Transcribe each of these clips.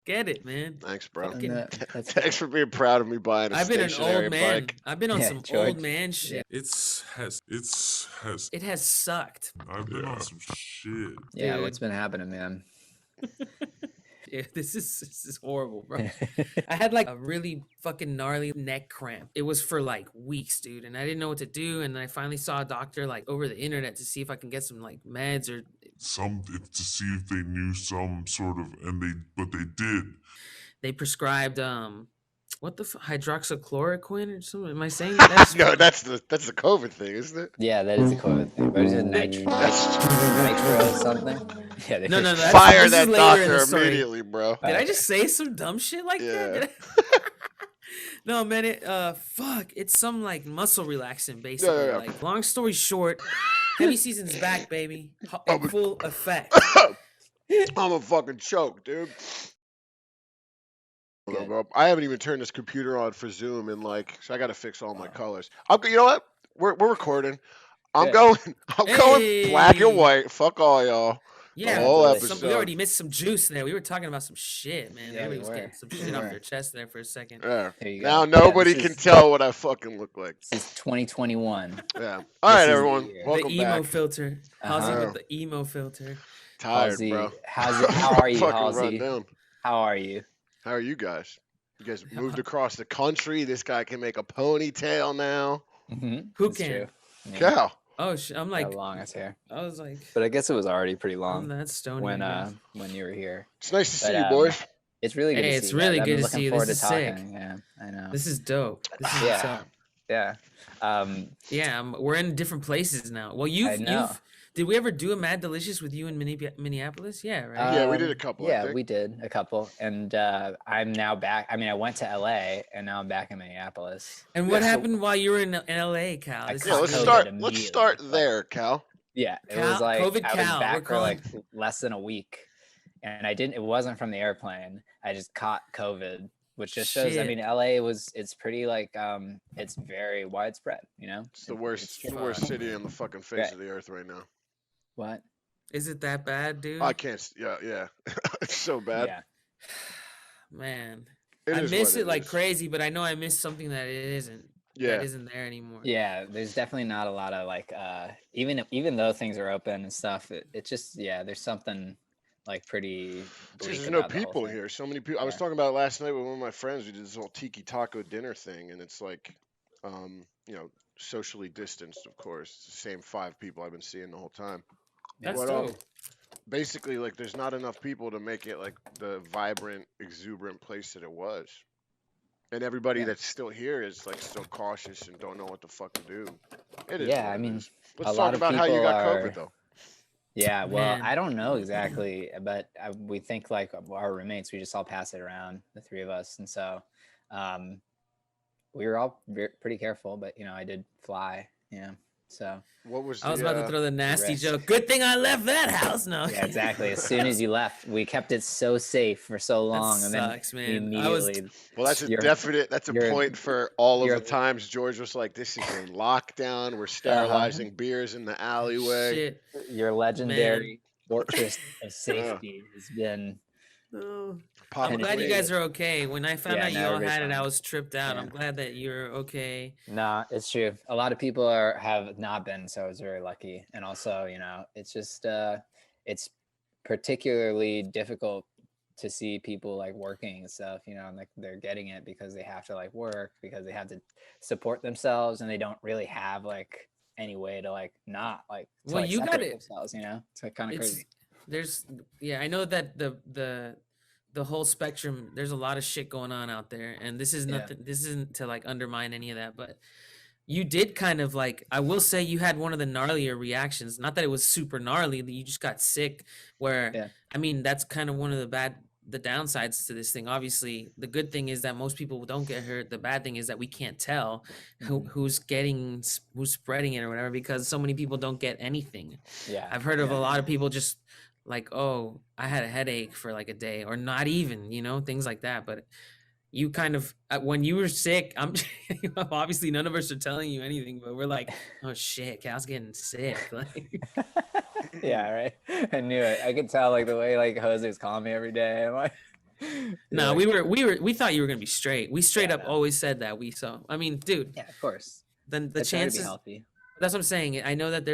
Get it, man. Thanks, bro. Fucking, That's Thanks for being proud of me buying a I've been an old stationary man. bike. I've been on yeah, some old George. man shit. It's It has sucked, I've been on some shit. Yeah, dude. what's been happening, man? Yeah, this is horrible, bro. I had like a really fucking gnarly neck cramp. It was for like weeks, dude, and I didn't know what to do. And then I finally saw a doctor like over the internet to see if I can get some like meds or To see if they knew some sort of, but they did. they prescribed what the hydroxychloroquine or something. Am I saying that's No, that's the COVID thing, isn't it? Yeah, that is a COVID thing. But is it nitro something? Yeah, they no, Fire this is that later in doctor the story. immediately, bro. Did I just say some dumb shit like that? Yeah. Did I- No, man, fuck, it's some like muscle relaxant, basically. Yeah. Like, long story short, heavy season's back, baby, Oh, in full effect. I'm a fucking choke, dude. Good. Bro, I haven't even turned this computer on for Zoom and like, so I got to fix all my colors. You know what? We're recording. I'm Yeah. going. I'm going black and Hey. white. Fuck all y'all. Yeah, The whole we episode. we already missed some juice there. We were talking about some shit, man. Yeah, Everybody we was were. getting some We shit off were. their chest there for a second. Yeah. There you go. Now Yeah, nobody this can is- tell what I fucking look like. This is 2021. Yeah. All right, is the everyone. year. The Welcome emo back. filter. Halsey Uh-huh. with the emo filter. Tired, Halsey, bro. how are you, Fucking run Halsey? down. How are you? How are you guys? You guys moved across the country. This guy can make a ponytail now. Who That's can? true. Yeah, Cow. Oh, I'm like, got long as hair. I was like, But I guess it was already pretty I'm long that stony. when I guess. when you were here. It's nice to see But, you, boys. It's really good Hey, to it's see you. really guys. good I've to been see looking you. forward This to is sick. talking. Yeah, I know. This is dope. This is Yeah. what's up. Yeah. Yeah, we're in different places now. Well, I know. did we ever do a Mad Delicious with you in Minneapolis? Yeah, right. Yeah, we did a couple, I Yeah, think. we did a couple, and I'm now back. I mean, I went to LA, and now I'm back in Minneapolis. And what Yeah, so- happened while you were in LA, Cal? I This Yeah, caught is let's COVID start. immediately, Let's start but- there, Cal. Yeah, it Cal- was like COVID I was Cal, we're back for like calling- less than a week, and I didn't. It wasn't from the airplane. I just caught COVID, which just shows. I Shit. mean, LA it's pretty like it's very widespread. You know, It's the worst city on the fucking face Right. of the earth right now. What? Is it that bad, dude? I can't. Yeah. It's so bad. Yeah, Man, It I is miss what it like is. crazy, but I know I missed something that it isn't. Yeah. That isn't there anymore. yeah. There's definitely not a lot of like even though things are open and stuff. It just there's something like pretty. bleak There's no about the whole people thing. here. So many people. I was Yeah. talking about it last night with one of my friends. We did this whole tiki taco dinner thing, and it's like, socially distanced, of course. It's the same 5 people I've been seeing the whole time. That's But, dope. basically, like, there's not enough people to make it like the vibrant, exuberant place that it was. And everybody Yeah. that's still here is like still cautious and don't know what the fuck to do. It is. Yeah, what I it mean, is. Let's a talk lot of about how you people got are- COVID though. Yeah, well, Man. I don't know exactly, but we think like our roommates, we just all pass it around, the 3 of us, and so we were all pretty careful. But I did fly, so What was I was the, about to throw the nasty risk. joke. Good thing I left that house. No. yeah, exactly. As soon as you left, we kept it so safe for so long, and then sucks, man. I was- immediately, Well, that's a You're- definite. That's a you're- point for all of you're- the times George was like, "This is in lockdown. We're sterilizing beers in the alleyway." Shit. your legendary fortress of safety has been. No. Pop I'm the glad you weed. guys are okay. When I found Yeah, out you no, all everybody's had it, I fine. was tripped out. Yeah. I'm glad that you're okay. Nah, it's true. A lot of people have not been, so I was very lucky. And also, it's just it's particularly difficult to see people like working and stuff, and like they're getting it because they have to like work, because they have to support themselves, and they don't really have like any way to like not like to, Well, like, you got separate it. themselves, it's like kind of It's crazy. I know that the whole spectrum, there's a lot of shit going on out there, and this is Yeah. nothing. This isn't to like undermine any of that, but you did kind of like, I will say you had one of the gnarlier reactions. Not that it was super gnarly, that you just got sick. Where Yeah. I mean, that's kind of one of the downsides to this thing. Obviously, the good thing is that most people don't get hurt. The bad thing is that we can't tell who's spreading it or whatever, because so many people don't get anything. Yeah. I've heard of a lot of people just like, oh, I had a headache for like a day, or not even, things like that. But you kind of, when you were sick, obviously none of us are telling you anything, but we're like, oh shit, Cal's getting sick. Like, Yeah, right. I knew it. I could tell like the way like Jose was calling me every day. I'm like, No, like, we thought you were gonna be straight. We straight Yeah, up no. always said that. I mean, dude, Yeah, of course. then the I try to be chances. healthy. That's what I'm saying. I know that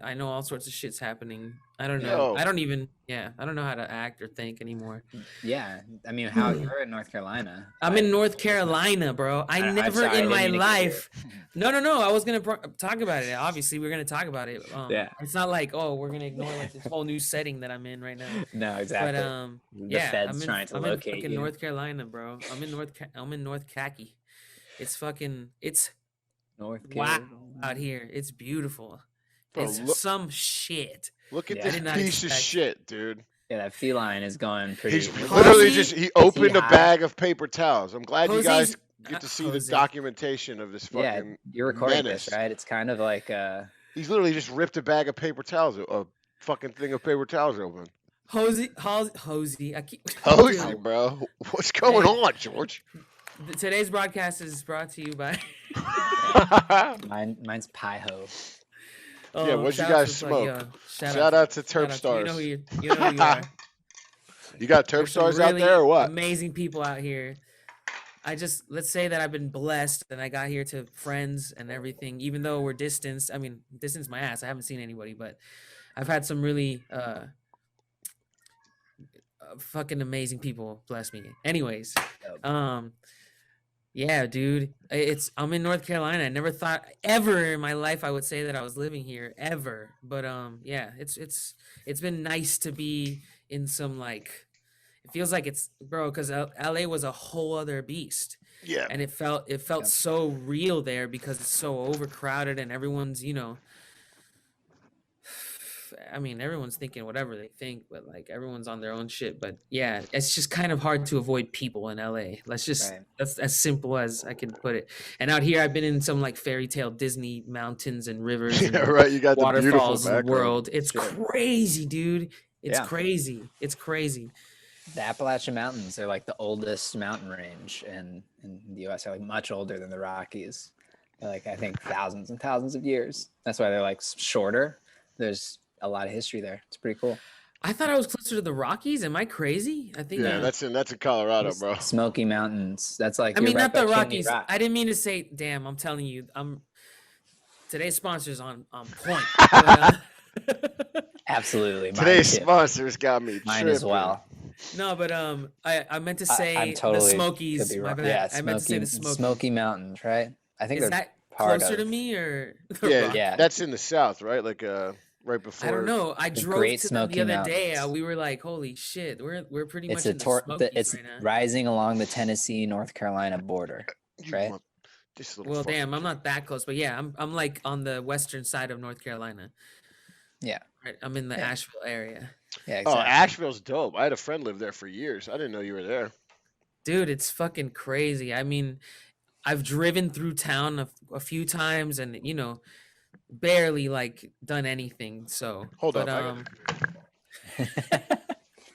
I know all sorts of shit's happening. I don't know. Yo, I don't even, I don't know how to act or think anymore. Yeah, I mean, how you're in North Carolina? I'm in North Carolina, bro. I I'm never sorry, I in didn't my mean to get life. No, no, no. I was gonna talk about it. Obviously, we're gonna talk about it. Yeah. It's not like, oh, we're gonna ignore like this whole new setting that I'm in right now. No, But exactly. The yeah, Fed's trying to I'm in locate fucking you. North Carolina, bro. I'm in North Khaki. It's North wow Carolina. out here. It's beautiful. bro, It's some shit. look at Yeah. I this did not piece of expect. shit, dude. Yeah, that feline is going pretty. He's look- literally Posey- he opened a high? bag of paper towels. I'm glad you guys Posey's get to see the Jose. documentation of this Yeah, fucking you're recording menace. this, right? It's kind of like He's literally just ripped a bag of paper towels, a fucking thing of paper towels open. Hosey. I keep. Hosey, bro. What's going Hey. on, George? Today's broadcast is brought to you by. mine's pie ho. Yeah, what'd you shout out guys to, smoke? yo, Shout out to Terp shout out to- Stars. you know who you are. You got Terp There's some Stars out really there or what? amazing people out here. Let's say that I've been blessed and I got here to friends and everything, even though we're distanced. I mean, distance my ass. I haven't seen anybody, but I've had some really fucking amazing people bless me. Anyways, Dope. yeah, dude, I'm in North Carolina. I never thought ever in my life I would say that I was living here ever. But yeah, it's been nice to be in some like it feels like it's bro because LA was a whole other beast. Yeah. And it felt so real there because it's so overcrowded and everyone's I mean, everyone's thinking whatever they think, but like everyone's on their own shit. But yeah, it's just kind of hard to avoid people in LA. Right. That's as simple as I can put it. And out here, I've been in some like fairy tale Disney mountains and rivers Yeah, and right. You got the beautiful waterfalls and background. world. It's Sure. crazy, dude. It's Yeah. crazy. It's crazy. The Appalachian Mountains are like the oldest mountain range in the U.S. They're like much older than the Rockies. They're like I think thousands and thousands of years. That's why they're like shorter. There's a lot of history there. It's pretty cool. I thought I was closer to the Rockies. Am I crazy? I think. Yeah, that's in Colorado, bro. Smoky Mountains. That's like I you're mean, right not the by Chimney Rockies. Rock. I didn't mean to say. Damn, I'm telling you, today's sponsor's on point. But, Absolutely. Mine Today's too. sponsors got me Mine as tripping. well. no, but I meant to say I'm totally the could Smokies. be My wrong. bad. Yeah, I meant to say the Smoky, Smokies. Smoky Mountains, right? I think Is they're that part closer of to me or? the Yeah, Rockies? Yeah. that's in the south, right? Like right before. I don't know. I The drove Great to them the Smoky other day. Mountains. We were like, "Holy shit, we're pretty It's much in the Smokies it's right now." rising along the Tennessee North Carolina border, You right? want this little Well, fucking damn, I'm kid. not that close, but yeah, I'm like on the western side of North Carolina. Yeah. Right, I'm in the Yeah. Asheville area. Yeah, Oh, exactly. Asheville's dope. I had a friend live there for years. I didn't know you were there. Dude, it's fucking crazy. I mean, I've driven through town a few times and barely like done anything. So Hold but up,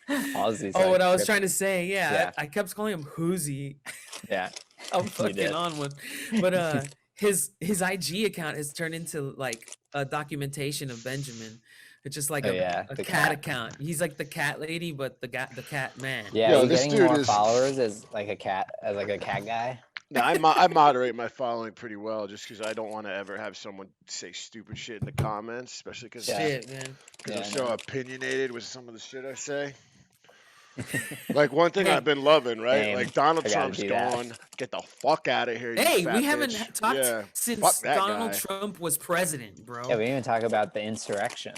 Ozzy's what like I was tripping. trying to say, Yeah. I kept calling him Hoozy. Yeah. I'm You fucking did. on one. But his IG account has turned into like a documentation of Benjamin. It's just like Oh, a yeah, cat the cat. account. He's like the cat lady, but the cat man. Yeah, Yo, are you this getting dude more is- followers as like a cat guy? No, I moderate my following pretty well, just because I don't want to ever have someone say stupid shit in the comments, especially because Yeah. Shit, man. Yeah, I'm I so know. opinionated with some of the shit I say. Like one thing I've been loving, right? Same. Like Donald I gotta Trump's do that. going, get the fuck out of here. You Hey, fat we haven't bitch." talked Yeah, fuck since that Donald guy. Trump was president, bro. Yeah, we didn't even talk about the insurrection.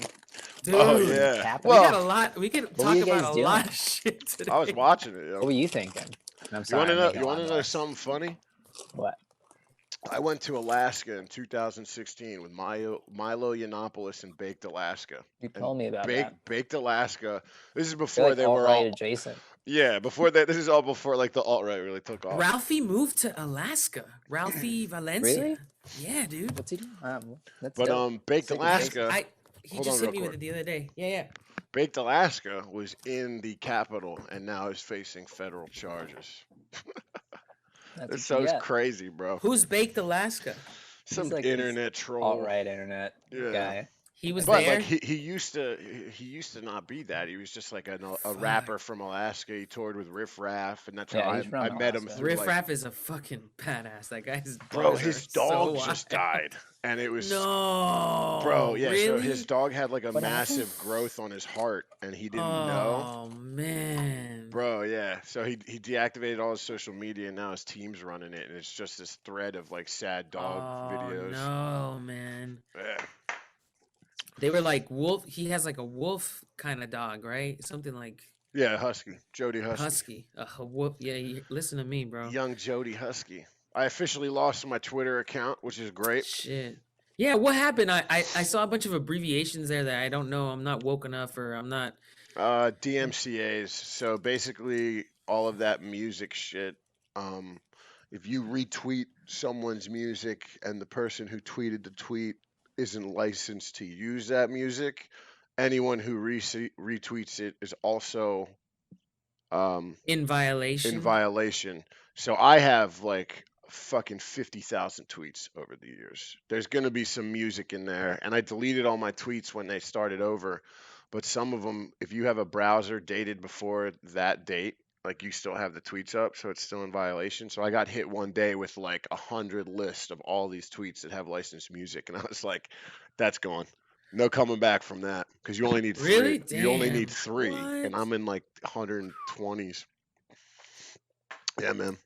Dude, Oh yeah. Capitol. we got a Well, lot. We could What talk were you about guys a doing? lot of shit today. I was watching it. What were you thinking? I'm You sorry. want to I'm know? making a You lot want of to know noise. something funny? What? I went to Alaska in 2016 with Milo Yiannopoulos and Baked Alaska. You And told me about that. Baked Alaska. This is You're before like they were alt-right all. adjacent. Yeah, before that. This is all before like the alt right really took off. Ralphie moved to Alaska. Ralphie Valencia. Really? Yeah, dude. What's he doing? That's But dope. Baked Sick of Alaska. He Hold just on hit me real with it the other day. Yeah. Baked Alaska was in the Capitol and now is facing federal charges. That's It what sounds you get. crazy, bro. Who's baked Alaska? Some like this internet troll. Alt-right internet Yeah. guy. He was But like there. he used to not be that. He was just like a Fuck. rapper from Alaska. He toured with Riff Raff, and that's how Yeah, I he's from I met him Alaska. through Riff like, Raff is a fucking badass. That guy's bro, bars are his so dog wild. just died, and it was, bro, No, yeah. So his really? dog had like a What happened? massive growth on his heart, and he didn't know. Oh man. Bro, yeah. So he deactivated all his social media, and now his team's running it, and it's just this thread of like sad dog Oh videos. no, man. Yeah, They were like wolf. He has like a wolf kind of dog, right? Something like yeah, Husky, Jody Husky, husky. A wolf. Yeah, listen to me, bro. young Jody Husky. I officially lost my Twitter account, which is great. Shit. Yeah, what happened? I saw a bunch of abbreviations there that I don't know. I'm not woke enough, or I'm not. DMCA's. So basically, all of that music shit. Um, if you retweet someone's music and the person who tweeted the tweet isn't licensed to use that music, anyone who retweets it is also um, In in violation. violation. So I have like fucking 50,000 tweets over the years. There's going to be some music in there, and I deleted all my tweets when they started over. But some of them, if you have a browser dated before that date, like you still have the tweets up, so it's still in violation. So I got hit one day with like 100 list of all these tweets that have licensed music, and I was like, "That's gone. No coming back from that because you only need three. Really? You only need Damn. three, and What? I'm in like 120s. Yeah, man.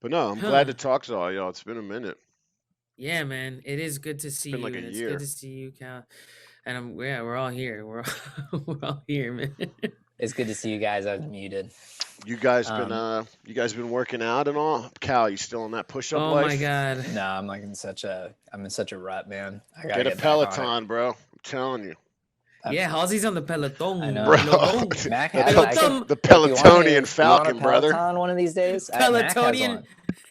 But no, I'm glad Huh. to talk to all y'all. It's been a minute. Yeah, man. It is good to It's see been you, like a and it's good year. to see you, Cal. And we're all here. We're all here, man. It's good to see you guys. I was muted. You guys been working out and all? Cal, you still in that push-up Oh my life? god. No, I'm in such a rut, man. I gotta Get a get back on it. Peloton, bro. I'm telling you, Yeah, Halsey's on the I peloton. know. bro. Peloton. Mac the, has Pel- it. I Peloton. could, the if you want me, Pelotonian you want a Falcon, brother. Peloton one of these days? Mac has Pelotonian. one.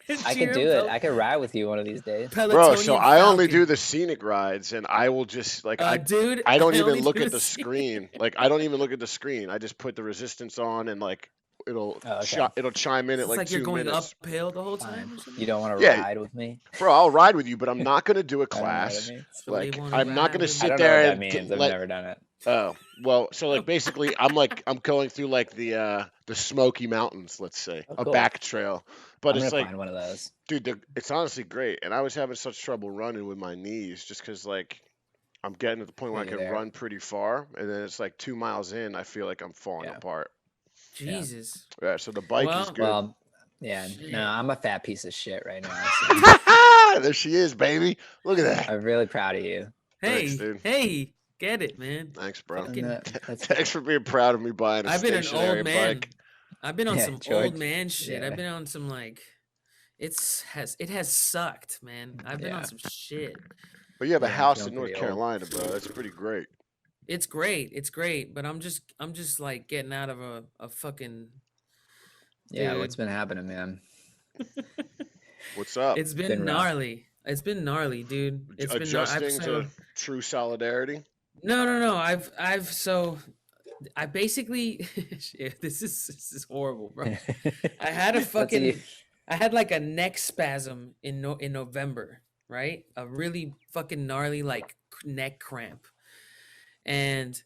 I could Cheer do it. Pel- I could ride with you one of these days. Bro, so Pelotonian I only do Falcon. the scenic rides, and I will just like Dude, I don't I even only look do at the see- screen. Like I don't even look at the screen. I just put the resistance on, and like it'll Oh, okay. it'll chime in at It's like like you're 2 going minutes. uphill the whole Fine. time or something. You don't want to Yeah, ride with me? bro, I'll ride with you, but I'm not gonna do a I don't know what class. it means. Shorty Like wanna I'm not ride gonna with I sit don't know what there that and means. I've let. never done it. Oh, well, so like basically I'm going through like the Smoky Mountains, let's say, Oh, a cool. back trail. But I'm it's gonna like, find one of those. dude, it's honestly great. And I was having such trouble running with my knees just because like I'm getting to the point where I Yeah, you're can there. run pretty far, and then it's like 2 miles in, I feel like I'm falling Yeah. apart. Yeah. Jesus. Yeah, so the bike is Well- good. Well, yeah. Shit. No, I'm a fat piece of shit right now. So There she is, baby. Look at that. I'm really proud of you. Hey, Thanks, dude. hey, get it, man. Thanks, bro. Fucking- That's Thanks for being proud of me buying a I've been an stationary old man. bike. I've been on Yeah, some George. old man shit. Yeah. I've been on some like it has sucked, man. I've been on Yeah. some shit. But you have a Yeah, I'm house feeling in North pretty old. Carolina, bro. That's pretty great. It's great, but I'm just like getting out of a fucking Yeah, Dude. what's been happening, man? What's up? it's been been rough. gnarly. It's been gnarly, dude. It's been Adjusting to true solidarity. No. I basically shit, this is horrible, bro. I had a What's fucking he- I had like a neck spasm in November, right? A really fucking gnarly like neck cramp. And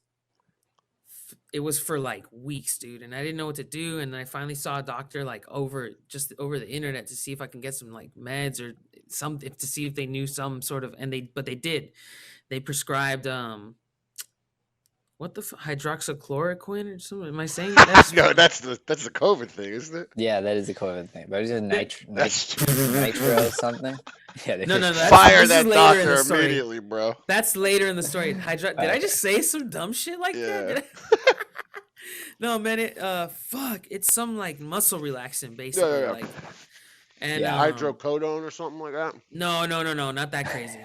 it was for like weeks, dude, and I didn't know what to do, and I finally saw a doctor like over the internet to see if I can get some like meds or something to see if they knew some sort of but they did. They prescribed what the hydroxychloroquine or something? Am I saying that? No, that's the COVID thing, isn't it? Yeah, that is a COVID thing. But it's just That's nitro something. Yeah, No, that's- fire this that is later in the doctor story. immediately, bro. That's later in the story. Did I just say some dumb shit like Yeah. that? Did I- No, man. It's some like muscle relaxant, basically. yeah. Like, and Yeah. Hydrocodone or something like that. No, not that crazy.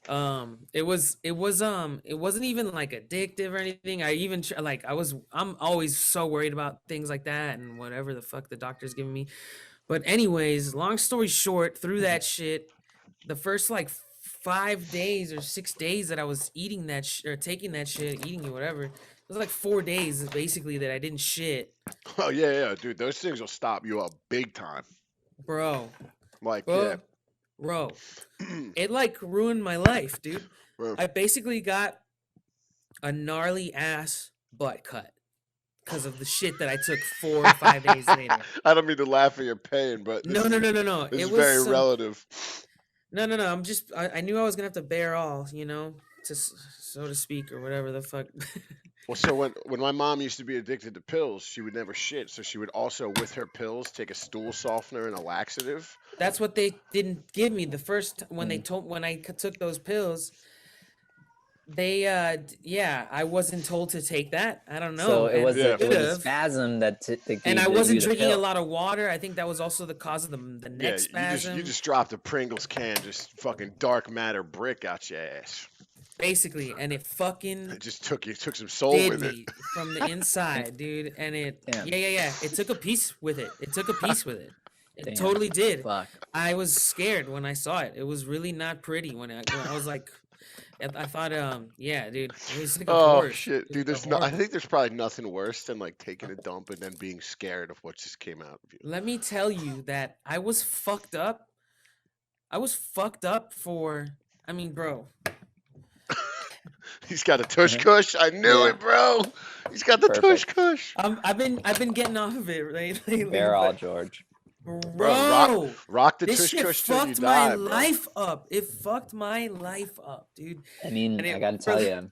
It wasn't even like addictive or anything. I'm always so worried about things like that and whatever the fuck the doctor's giving me. But anyways, long story short, through that shit, the first like 5 days or 6 days that I was eating that or taking that shit, eating it, whatever, it was like 4 days basically that I didn't shit, Oh yeah, dude. Those things will stop you up big time. bro. Like Bro, it like ruined my life, dude. Bro. I basically got a gnarly ass butt cut because of the shit that I took 4 or 5 days later. I don't mean to laugh at your pain, but No, no, no, no, no. this It is was very some. relative. No, no, no. I knew I was gonna have to bear all, you know, so to speak, or whatever the fuck. Well, so when my mom used to be addicted to pills, she would never shit, so she would also, with her pills, take a stool softener and a laxative. That's what they didn't give me the first when they Mm. told when I took those pills. They yeah, I wasn't told to take that. I don't know. So it was Yeah. a, it was a Could've. spasm that gave And I you wasn't the drinking a pill. lot of water. I think that was also the cause of the Yeah, neck spasm. you just dropped a Pringles can, just fucking dark matter brick out your ass. Basically, and it fucking It just took some soul did with it. me from the inside, dude. And it, Damn. yeah. It took a piece with it. It took a piece with it. It Damn. totally did. Fuck. I was scared when I saw it. It was really not pretty when I was like, I thought, yeah, dude, it was like a Oh horse. shit, It was dude! like a There's no. I horrible- think there's probably nothing worse than like taking a dump and then being scared of what just came out of you. Let me tell you that I was fucked up. I was fucked up for. I mean, bro. He's got a tush kush. I knew Yeah. it, bro. He's got the tush Perfect. kush. I've been getting off of it lately. Bear all, but- George. Bro, Rock the this tush shit kush till you fucked my die, bro. life up. It fucked my life up, dude. I mean, And I it gotta tell really- you,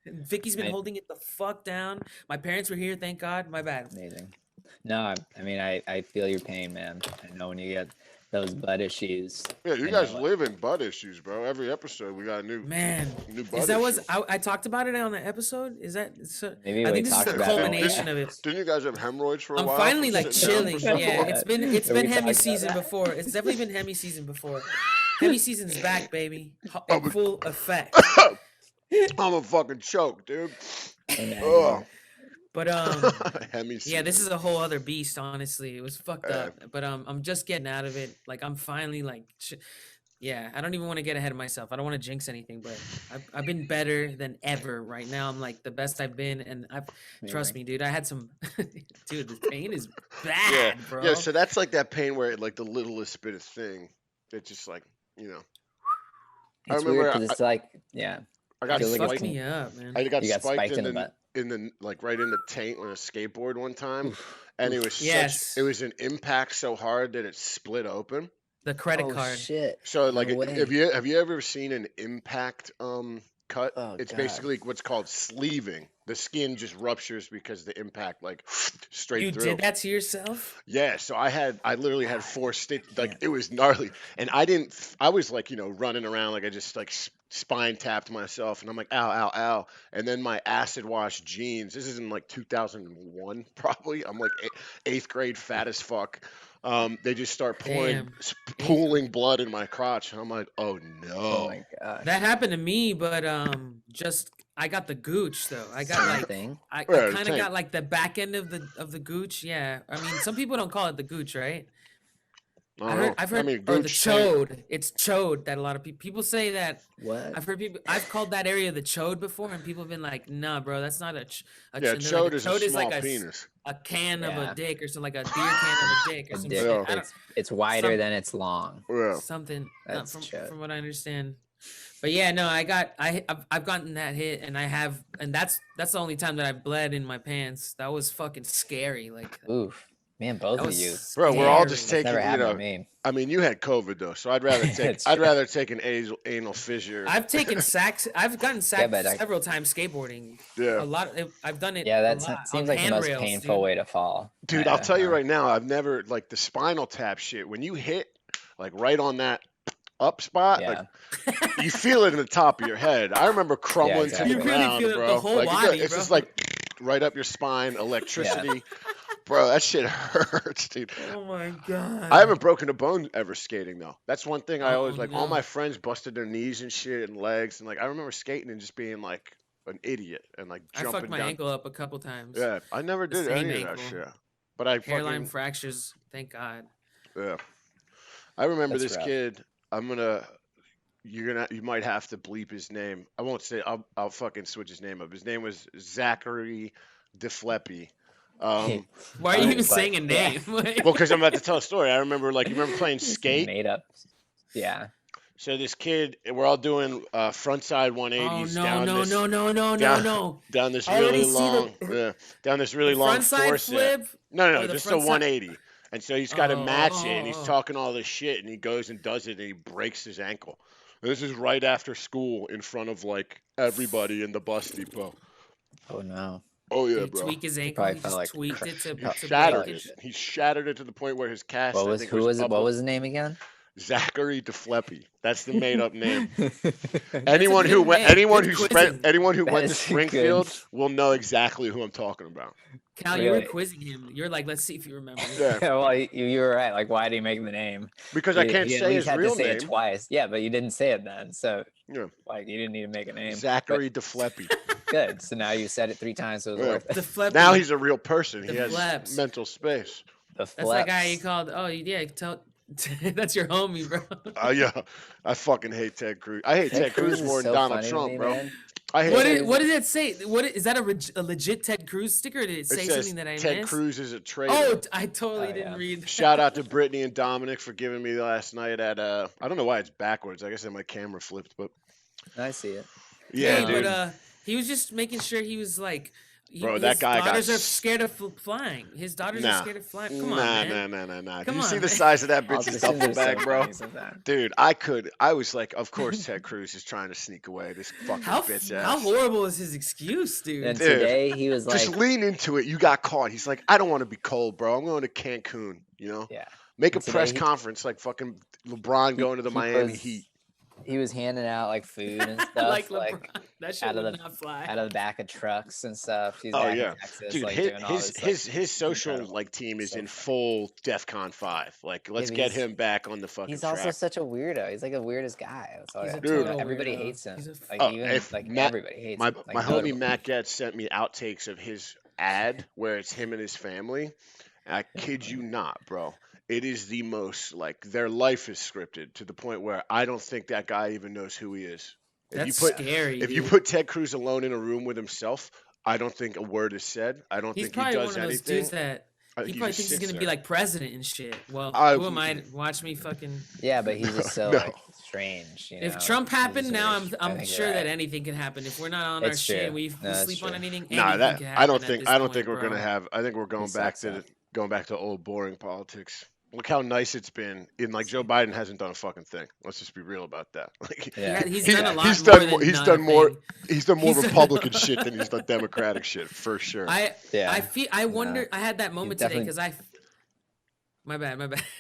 Vicky's been Right. holding it the fuck down. My parents were here, thank God. My bad. amazing. No, I mean, I feel your pain, man. I know when you get those butt issues. Yeah, you I guys know. live in butt issues, bro. Every episode we got a new Man, butt is that issue. I talked about it on the episode? Is that so? Maybe I we think this is talked the about it on culmination the- of it. Didn't you guys have hemorrhoids for a I'm while? finally from like sitting down chilling. for so Yeah, long? it's been Yeah, Hemi we talked about season that. before. It's definitely been Hemi season before. Hemi season's back, baby, Oh, in but- full effect. I'm a fucking choke, dude. Imagine. Ugh. But Hemi yeah, this season. is a whole other beast. Honestly, it was fucked Yeah. up. But I'm just getting out of it. Like I'm finally like, yeah. I don't even want to get ahead of myself. I don't want to jinx anything. But I've been better than ever. Right now, I'm like the best I've been, and trust Amazing. me, dude. I had some, dude. The pain is Yeah, bad, bro. yeah. So that's like that pain where like the littlest bit of thing, it's just like I It's remember weird because it's like, yeah, I got feels like fucked it's spiked. me up, man. I got you got spiked, spiked in the butt. in the like right in the taint on a skateboard one time, and it was Yes. it was an impact so hard that it split open. The credit Oh card. shit! So like, No have way. you ever seen an impact cut? Oh, It's God. basically what's called sleeving. The skin just ruptures because the impact like straight You through. did that to yourself? Yeah, so I literally had God 4 stitches. Like damn. it was gnarly, and I was like running around like I just like spine tapped myself, and I'm like ow ow ow, and then my acid wash jeans. This is in like 2001 probably. I'm like 8th grade, fat as fuck. They just start Damn. pooling blood in my crotch, and I'm like, oh Oh no. my gosh! That happened to me, but just I got the gooch though. I got like Thing. I Yeah, kind of tank. got like the back end of the gooch. Yeah, I mean some people don't call it the gooch, right? I don't know. I've heard, I mean, or the gooch tank. chode. It's chode that a lot of people say that. What? I've heard people. I've called that area the chode before, and people have been like, "Nah, bro, that's not a." Yeah, they're like, chode is a chode small like penis. a can of Yeah. a dick or something, like a beer can of a dick or A some dick. shit. Yeah. I don't, It's wider some- than it's long. Yeah. something That's from chode. what I understand. But yeah, no, I've gotten that hit, and that's the only time that I bled in my pants. That was fucking scary. Like Oof, man, both that of you. was Bro, we're all just scary. That's taking, never happened to me. I mean, you had COVID though, so I'd rather take It's I'd true. rather take an anal fissure. I've taken sacks. I've gotten sacked but several times skateboarding. Yeah. A lot. I've done it. Yeah, a that lot seems on like the most handrails, painful dude. way to fall. Dude, I'll kinda, tell you huh? right now, I've never like the spinal tap shit. When you hit like right on that up spot, Yeah. like you feel it in the top of your head. I remember crumbling exactly. to the You really ground, feel it the bro. whole Like body, it's bro. just like right up your spine, electricity. Bro, that shit hurts, dude. Oh my god. I haven't broken a bone ever skating though. That's one thing I always Oh, like. All no. my friends busted their knees and shit and legs, and like I remember skating and just being like an idiot and like I jumping fucked my down. ankle up a couple times. Yeah, I never The did same any of that ankle. shit. But I Hairline fucking fractures. Thank God. yeah. I remember That's this rough. kid. You might have to bleep his name. I won't say. I'll fucking switch his name up. His name was Zachary DeFleppy. Why are you Fine, even but- saying a yeah. name? Well, because I'm about to tell a story. I remember like you remember playing Just skate. made up. Yeah. So this kid, we're all doing frontside Oh 180s no, no, no, no, no, no, down no. down this I already really see long down this the really long front side four-set. flip No, or the just a front side. 180. And so he's Oh, got to oh, match it, and oh, he's oh. talking all this shit, and he goes and does it, and he breaks his ankle. And this is right after school in front of like everybody in the bus depot. Oh no. Oh Did yeah, he bro. tweak his He ankle? probably He felt just like tweaked it He to break shattered it. it. He shattered it to the point where his cast, what I was think, who was was it? What upper. was his name again? Zachary DeFleppy. That's the made up name. That's a good name. Good quizzing. Anyone who That went to is good. Springfield will know exactly who I'm talking about. Cal, you were Really? quizzing him. You're like, let's see if you remember. Yeah, Well, you were right. Like, why did he make the name? because I can't You at say least his had to real say it name. twice. Yeah, but you didn't say it then. So, Yeah, like, you didn't need to make a name. But Zachary DeFleppy. good. So now you said it 3 times, so it was Yeah. worth it. The flip. Now he's a real person. He The has flaps. mental space. The That's that guy you flaps. called. Oh yeah, tell. That's your homie, bro. Yeah, I fucking hate Ted Cruz. I hate Ted Cruz is more than so Donald funny to Trump, me, bro. man. I hate What did it say? Is that a legit Ted Cruz sticker? Or did it It say says something that I Ted missed? Cruz is a traitor. Oh, I totally Oh, didn't yeah. read. That. Shout out to Brittany and Dominic for giving me last night at I don't know why it's backwards. I guess my camera flipped, but I see it. yeah, Hey, dude. but he was just making sure he was like. Bro, His that guy got daughters are s- scared of flying. His daughters are Nah. scared of flying. Come on, man. Nah. Do Come you see on, the man. size of that bitch's Politicians duffel are so bag, bro? funny sometimes. Dude, I was like, of course Ted Cruz is trying to sneak away this fucking bitch How ass. horrible is his excuse, dude? And Dude, today he was like, Just lean into it. You got caught. He's like, I don't want to be cold, bro. I'm going to Cancun, you know? yeah. Make a And today press he- conference like fucking LeBron going to the Miami Heat. He was handing out like food and stuff, like like LeBron. That shit out of would the- not fly. out of the back of trucks and stuff. He's Oh back yeah, in Texas, dude. like His doing all this. his social incredible. like team is So in funny. full DEFCON 5. Like, let's but get he's- him back on the fucking He's track. also such a weirdo. He's like the weirdest guy. That's all He's I a have to say. total Everybody weirdo. hates him. He's a Like Oh, even if like Matt- everybody hates my him. Like, my homie notable. Matt Getz sent me outtakes of his ad where it's him and his family. And I kid you not, bro. It is the most like their life is scripted to the point where I don't think that guy even knows who he is. That's scary. If you dude. put Ted Cruz alone in a room with himself, I don't think a word is said. I don't He's think he probably does one of those anything. dudes that I he think probably just thinks he's sits gonna be there. like president and shit. Well, I- who am I? Watch me fucking. Yeah, but he's just so No. like strange. You know? If Trump He's happened, just now really- I I'm think sure you're that right. anything can happen. If we're not on our It's shit, true. and we No, that's sleep on true. anything. Nah, anything that can I happen don't at think this I don't point, think we're bro. gonna have. I think we're going back sucks to old boring politics. Look how nice it's been. In like Joe Biden hasn't done a fucking thing. Let's just be real about that. Like, Yeah. He's he- done a lot he's more done than he's not done a more thing. he's done more He's done- Republican shit than he's done Democratic shit for sure. Yeah. I wonder. I had that moment today definitely- because My bad.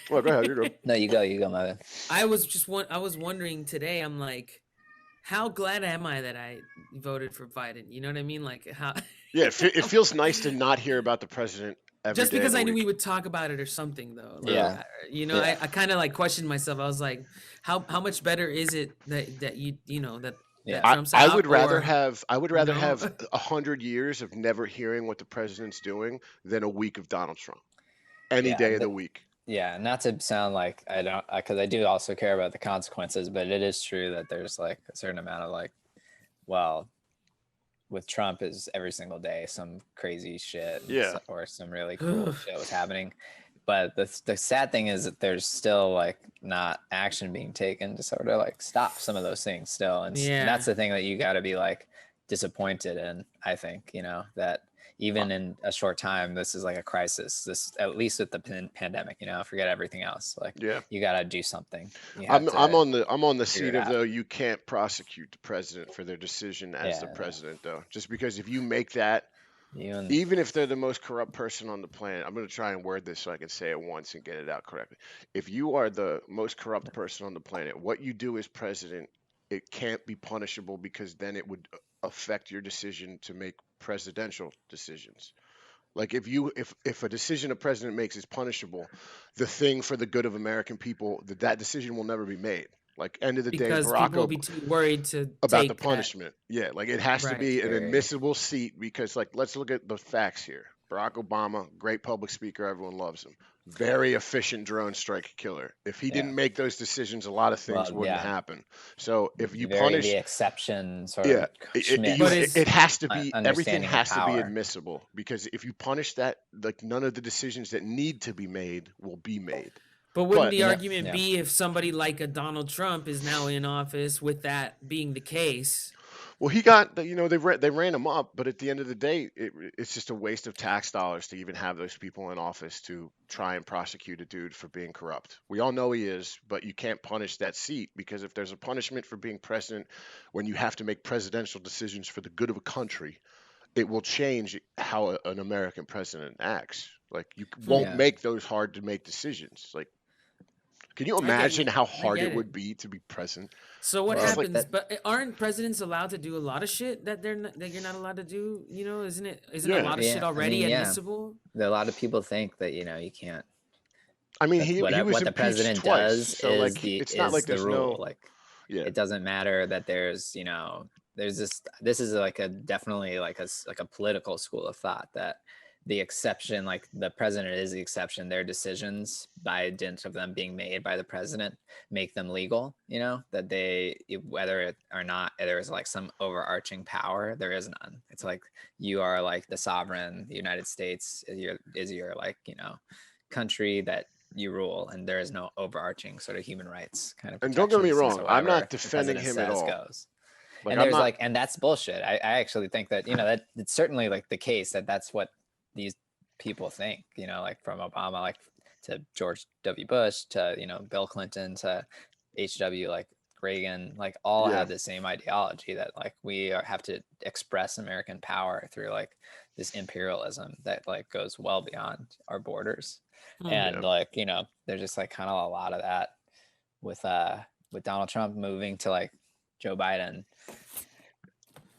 Well, go ahead, you go. No, you go, my bad. I was wondering today. I'm like, how glad am I that I voted for Biden? You know what I mean? Like how. Yeah, it feels nice to not hear about the president every Just day of because the I knew week. we would talk about it or something, though. Like, Yeah. You know, Yeah. I kind of like questioned myself. I was like, how much better is it that you know that Yeah. Trump's I out, would rather or- have know? 100 years of never hearing what the president's doing than a week of Donald Trump. Any Yeah, day of the but- week. Yeah, not to sound like I don't, because I do also care about the consequences, but it is true that there's like a certain amount of like, well, with Trump is every single day some crazy shit, Yeah. or some really cool shit was happening. But the sad thing is that there's still like not action being taken to sort of like stop some of those things still, and Yeah. that's the thing that you got to be like disappointed in. I think, you know, that even in a short time, this is like a crisis. This, at least with the pandemic, you know, forget everything else. Like, Yeah. you got to do something. You I'm have to- on the figure it seat of out. though you can't prosecute the president for their decision as the Yeah. president though. Just because if you make that, you and even if they're the most corrupt person on the planet, I'm going to try and word this so I can say it once and get it out correctly. If you are the most corrupt person on the planet, what you do as president, it can't be punishable because then it would affect your decision to make presidential decisions. Like if a decision a president makes is punishable, the thing for the good of American people, that decision will never be made. Like end of the because day, Barack people will be Obama too worried to about take the that. punishment. Yeah, like it has to Right. be an Very- admissible seat because like let's look at the facts here. Barack Obama, great public speaker, everyone loves him. Very efficient drone strike killer. If he Yeah. didn't make those decisions, a lot of things Well, wouldn't yeah. happen. So if you very punish the exception sort yeah, of Schmidt. But it's- it has to be everything understanding of has to be power. admissible because if you punish that, like none of the decisions that need to be made will be made. But wouldn't But the argument Yeah. be if somebody like a Donald Trump is now in office with that being the case? well, he got they ran him up, but at the end of the day, it's just a waste of tax dollars to even have those people in office to try and prosecute a dude for being corrupt. We all know he is, but you can't punish that seat, because if there's a punishment for being president when you have to make presidential decisions for the good of a country, it will change how an American president acts. Like, you won't Yeah. make those hard to make decisions. Like, can you I get imagine you. how I hard get it it. would be to be president? So what It's Well, like, happens? that But aren't presidents allowed to do a lot of shit that that you're not allowed to do? You know, isn't a yeah. lot of shit yeah, I already mean, yeah. admissible? A lot of people think that you can't. I mean, That he was what the impeached president twice, does so like it's not like is the there's rule. no Like, yeah. it doesn't matter that there's this is like a definitely like a political school of thought that the exception, like the president is the exception. Their decisions, by dint of them being made by the president, make them legal. That whether it or not there is like some overarching power, there is none. It's like you are like the sovereign. The United States is your like country that you rule, and there is no overarching sort of human rights kind of And don't get me protections. And wrong, so I'm not whatever the defending president him at says all. goes. Like, And I'm there's not. like, and that's bullshit. I actually think that that it's certainly like the case that that's what these people think. Like from Obama, like to George W. Bush, to Bill Clinton, to H.W. like Reagan, like all Yeah. have the same ideology that like have to express American power through like this imperialism that like goes well beyond our borders. And Yeah. like there's just like kind of a lot of that with Donald Trump moving to like Joe Biden.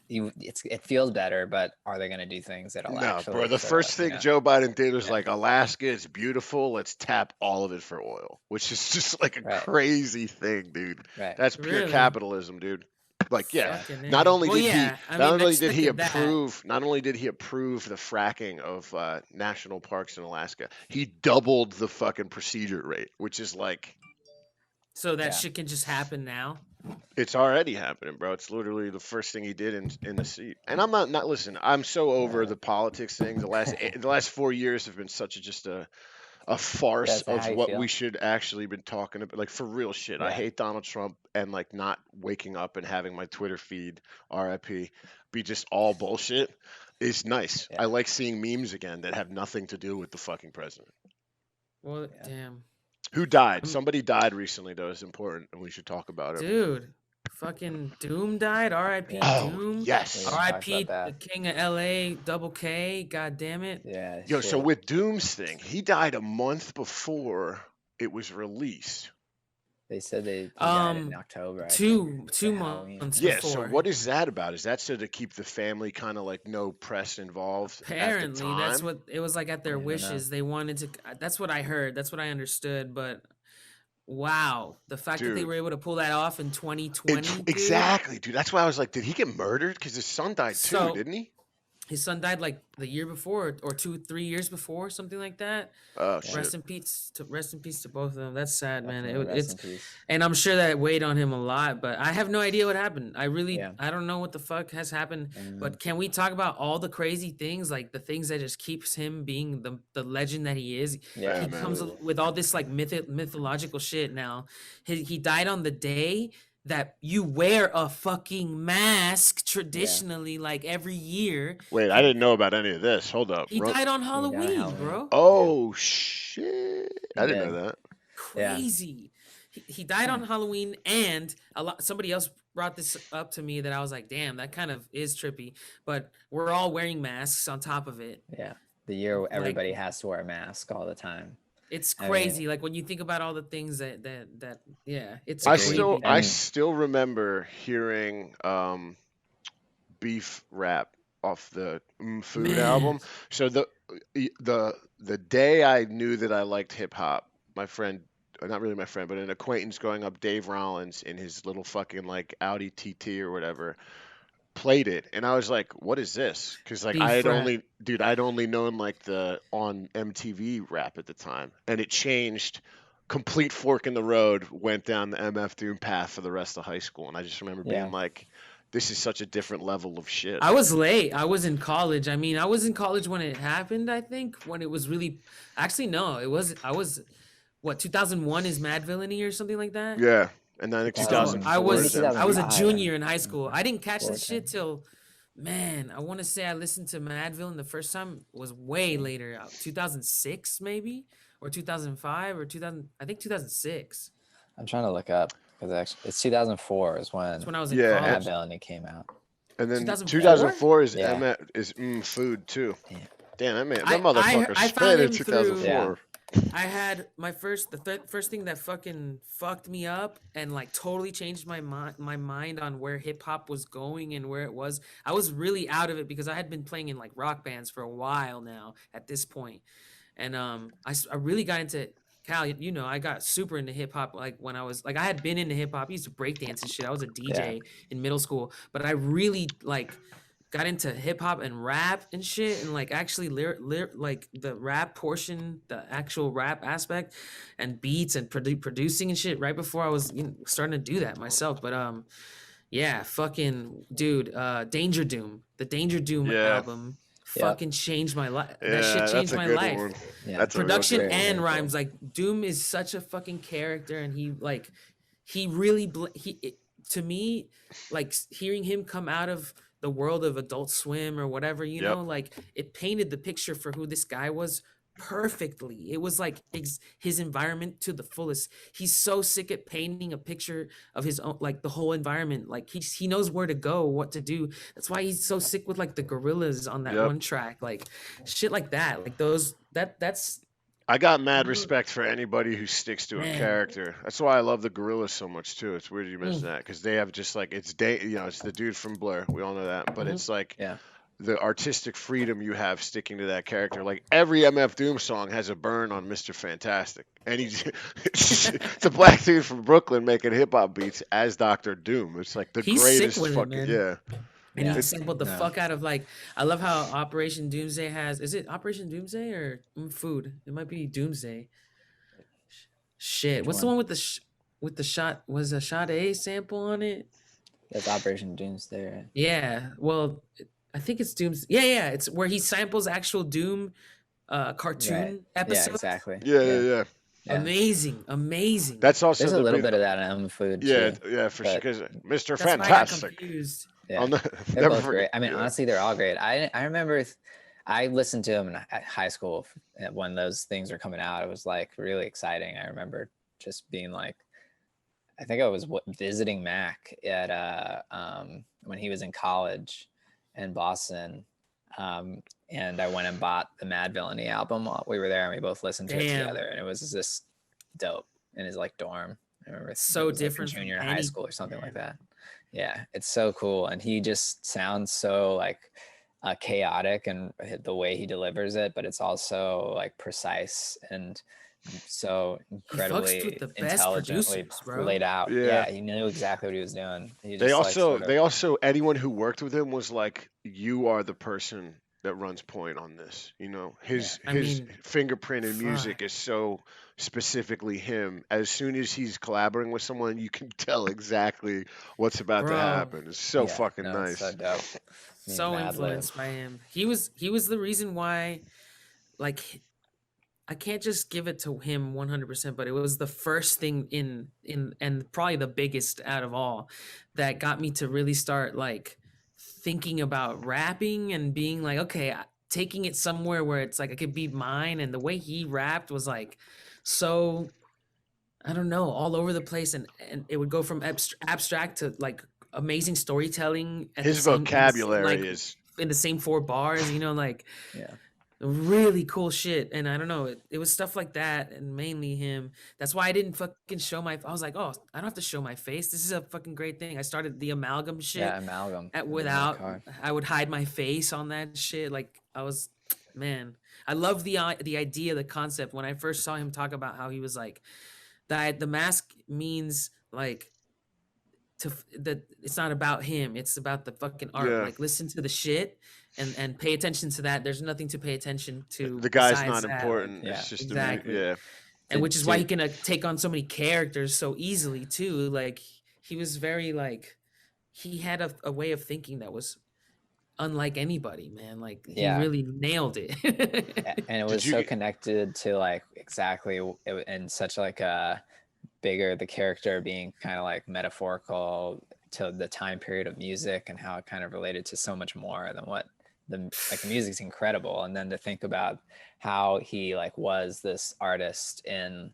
It feels better, but are they going to do things that'll No, actually bro. The sort of first thing Joe Biden did was Yeah. like, Alaska is beautiful. Let's tap all of it for oil, which is just like a Right. crazy thing, dude. Right. That's pure Really? capitalism, dude. Like, yeah. Fucking Not A. only Well, did yeah. he, I not mean, only let's did he look at that. approve, not only did he approve the fracking of national parks in Alaska, he doubled the fucking procedure rate, which is like, So that Yeah. shit can just happen now. it's already happening, bro. It's literally the first thing he did in the seat. And I'm not listen. I'm so over the politics thing. The last 4 years have been such just a farce Is that of how you what feel? we should actually been talking about. Like, for real shit. I Yeah. hate Donald Trump, and like not waking up and having my Twitter feed, RIP, be just all bullshit is nice. Yeah. I like seeing memes again that have nothing to do with the fucking president. Well, Yeah. damn. Who died? Somebody died recently, though. It's important, and we should talk about it. Dude. Fucking Doom died. R.I.P. Yeah. Oh, Doom. yes. Yeah. R.I.P. Talk about the that. King of L.A. Double K. God damn it. Yeah. Yo, so shit. with Doom's thing, he died a month before it was released. They said he died in October. I think, Two for Halloween. months Yeah, before. so what is that about? Is that so to keep the family kind of like no press involved at the Apparently, that's time? what it was like at their I don't know. wishes. They wanted to. That's what I heard. That's what I understood. But wow, the fact that they Dude. were able to pull that off in 2020, dude. Exactly, dude. That's why I was like, did he get murdered? Because his son died too, So- didn't he? His son died like the year before, or 2-3 years before, something like that. Oh shit. Rest in peace to both of them. That's sad, man. Definitely It's rest in peace. and I'm sure that weighed on him a lot. But I have no idea what happened. I Yeah. don't know what the fuck has happened. Mm. But can we talk about all the crazy things, like the things that just keeps him being the legend that he is? Yeah, He man. comes with all this like mythological shit. Now he died on the day that you wear a fucking mask traditionally, like every year. Wait, I didn't know about any of this. Hold up. He died on Halloween, Halloween. bro. Oh shit! He I didn't know did. that. Yeah. Crazy. He died on Halloween, and somebody else brought this up to me that I was like, damn, that kind of is trippy. But we're all wearing masks on top of it. Yeah. The year everybody has to wear a mask all the time. It's I mean- crazy. Like when you think about all the things that yeah, it's I creepy. still remember hearing Beef Rap off the Food Man. album. So the day I knew that I liked hip hop, my friend, or not really my friend, but an acquaintance going up, Dave Rollins, in his little fucking like Audi TT or whatever, played it, and I was like, "What is this?" Because like Beef I'd Rap. only known like the on MTV rap at the time, and it changed. Complete fork in the road, went down the MF Doom path for the rest of high school, and I just remember Yeah. being like, "This is such a different level of shit." I was late. I was in college. I mean, I was in college when it happened, I think, when it was really actually no, it was what 2001 is Mad Villainy or something like that. Yeah, and then I think 2000, I 2004 maybe is was I was a 2005. MF Doom. junior in high school. I didn't catch this 14. shit till, man, I want to say I listened to Mad Villain the first time was way later, 2006 maybe, or 2005 or 2000. I think 2006. I'm trying to look up because actually it's 2004 is That's when when I was in Yeah, Mad college. Villainy came out. and then 2004. 2004 is Yeah. MF is Food too. Yeah. Damn, that I motherfucker I spit found in him through. 2004. I had my first thing that fucking fucked me up and like totally changed my mind on where hip hop was going and where it was. I was really out of it because I had been playing in like rock bands for a while now at this point. And I really got into Cal, you know, I got super into hip hop like when I was like I had been into hip hop. I used to break dance and shit. I was a Yeah. DJ in middle school, but I really like got into hip hop and rap and shit and like actually like the rap portion, the actual rap aspect and beats and producing and shit right before I was starting to do that myself. But yeah, fucking dude, Danger Doom, the Danger Doom Yeah, album Yep. fucking changed my life. That shit yeah, that's changed a my good life. one. Yeah. That's a real Production good one. and Very rhymes, like Doom is such a fucking character and he really to me, like hearing him come out of the world of Adult Swim or whatever, you Yep. know, like it painted the picture for who this guy was perfectly. It was like his environment to the fullest. He's so sick at painting a picture of his own, like the whole environment. Like he knows where to go, what to do. That's why he's so sick with like the gorillas on that Yep. one track, like shit like that. Like that's I got mad respect for anybody who sticks to a man. character. That's why I love the Gorillas so much too. It's weird you mentioned Mm. that because they have just like it's it's the dude from Blur. We all know that, but Mhm. it's like Yeah. the artistic freedom you have sticking to that character. Like every MF Doom song has a burn on Mr. Fantastic, and it's a black dude from Brooklyn making hip hop beats as Doctor Doom. It's like the He's sick greatest with it, fucking man. yeah. And Yeah. he It's sampled the No. fuck out of like I love how Operation Doomsday has is it Operation Doomsday or Food? It might be Doomsday. Shit. Which What's the one? one with the shot was a shot A sample on it? That's Operation Doomsday. Right? Yeah. Well, I think it's Doom's. Yeah. It's where he samples actual Doom cartoon Right. Yeah. episodes. Exactly. yeah. Yeah. Amazing. That's also There's a the little big bit of that in Food yeah too. yeah for sure but- because Mr. That's why I got Fantastic. confused. Yeah. I'll They're never both forget. great. I mean, Yeah. honestly, they're all great. I remember I listened to them at high school when those things were coming out. It was like really exciting. I remember just being like, I think I was visiting Mac at when he was in college in Boston, and I went and bought the Mad Villainy album while we were there, and we both listened to it Damn. together, and it was just dope in his like dorm. I remember So it was, like, in different from junior and high any school or something like band. that. Yeah, it's so cool, and he just sounds so like chaotic and the way he delivers it, but it's also like precise and so incredibly with the best intelligently producers, bro. laid out. Yeah. Yeah, he knew exactly what he was doing. He They just, like, also sort of- they also anyone who worked with him was like, you are the person that runs point on this. You know, his I his mean, fingerprint in music fuck. is so specifically him. As soon as he's collaborating with someone, you can tell exactly what's about to Bro. happen. It's so yeah, fucking no, it's nice. so dope. I mean, So Mad Lib. influenced by him. He was the reason why, like, I can't just give it to him 100%, but it was the first thing in and probably the biggest out of all that got me to really start like thinking about rapping and being like, okay, taking it somewhere where it's like I could be mine. And the way he rapped was like so, I don't know, all over the place, and it would go from abstract to like amazing storytelling at His the same vocabulary like is in the same 4 bars, you know, like Yeah. really cool shit. And I don't know, it was stuff like that and mainly him. That's why I didn't fucking show my I was like, oh, I don't have to show my face, this is a fucking great thing. I started the amalgam shit Yeah, Amalgam. at was in my without car. I would hide my face on that shit. Like I was, man, I love the idea, the concept. When I first saw him talk about how he was like that the mask means like that it's not about him, it's about the fucking art. Yeah. Like listen to the shit and pay attention to that. There's nothing to pay attention to. the guy's besides not that, like, important. yeah, It's just exactly. yeah. and which is why he Dude. can take on so many characters so easily too. Like he was very like he had a way of thinking that was unlike anybody, man. Like he Yeah. really nailed it. And it Did was you so get- connected to like exactly and such like a bigger the character being kind of like metaphorical to the time period of music and how it kind of related to so much more than what the music's incredible. And then to think about how he like was this artist in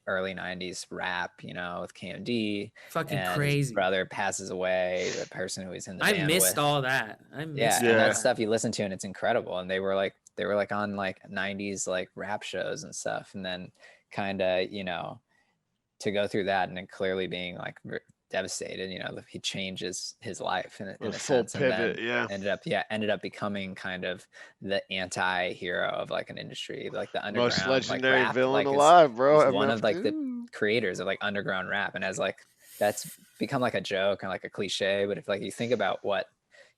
early 90s rap, you know, with KMD, Fucking and his crazy. brother passes away, the person who he's in the I band missed with. all that. I missed Yeah, and all Yeah. that that. stuff you listen to and it's incredible. And they were like on like 90s like rap shows and stuff, and then kind of, you know, to go through that and then clearly being like devastated, you know, he changes his life in a a full sense, and then pivot? Yeah. ended up becoming kind of the anti-hero of like an industry, like the Most underground like legendary rap, villain like alive, bro. is one of MF like the Doom. creators of like underground rap, and as like that's become like a joke and like a cliche, but if like you think about what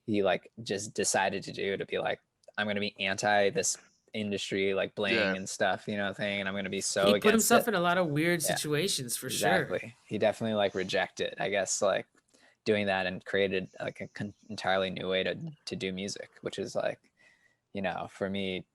he like just decided to do, to be like, I'm going to be anti this industry like bling Yeah. and stuff, you know, thing, and I'm going to be so He put against himself it. in a lot of weird Yeah, situations for sure. exactly. He definitely like rejected, I guess, like doing that, and created like a entirely new way to do music, which is like, you know, for me,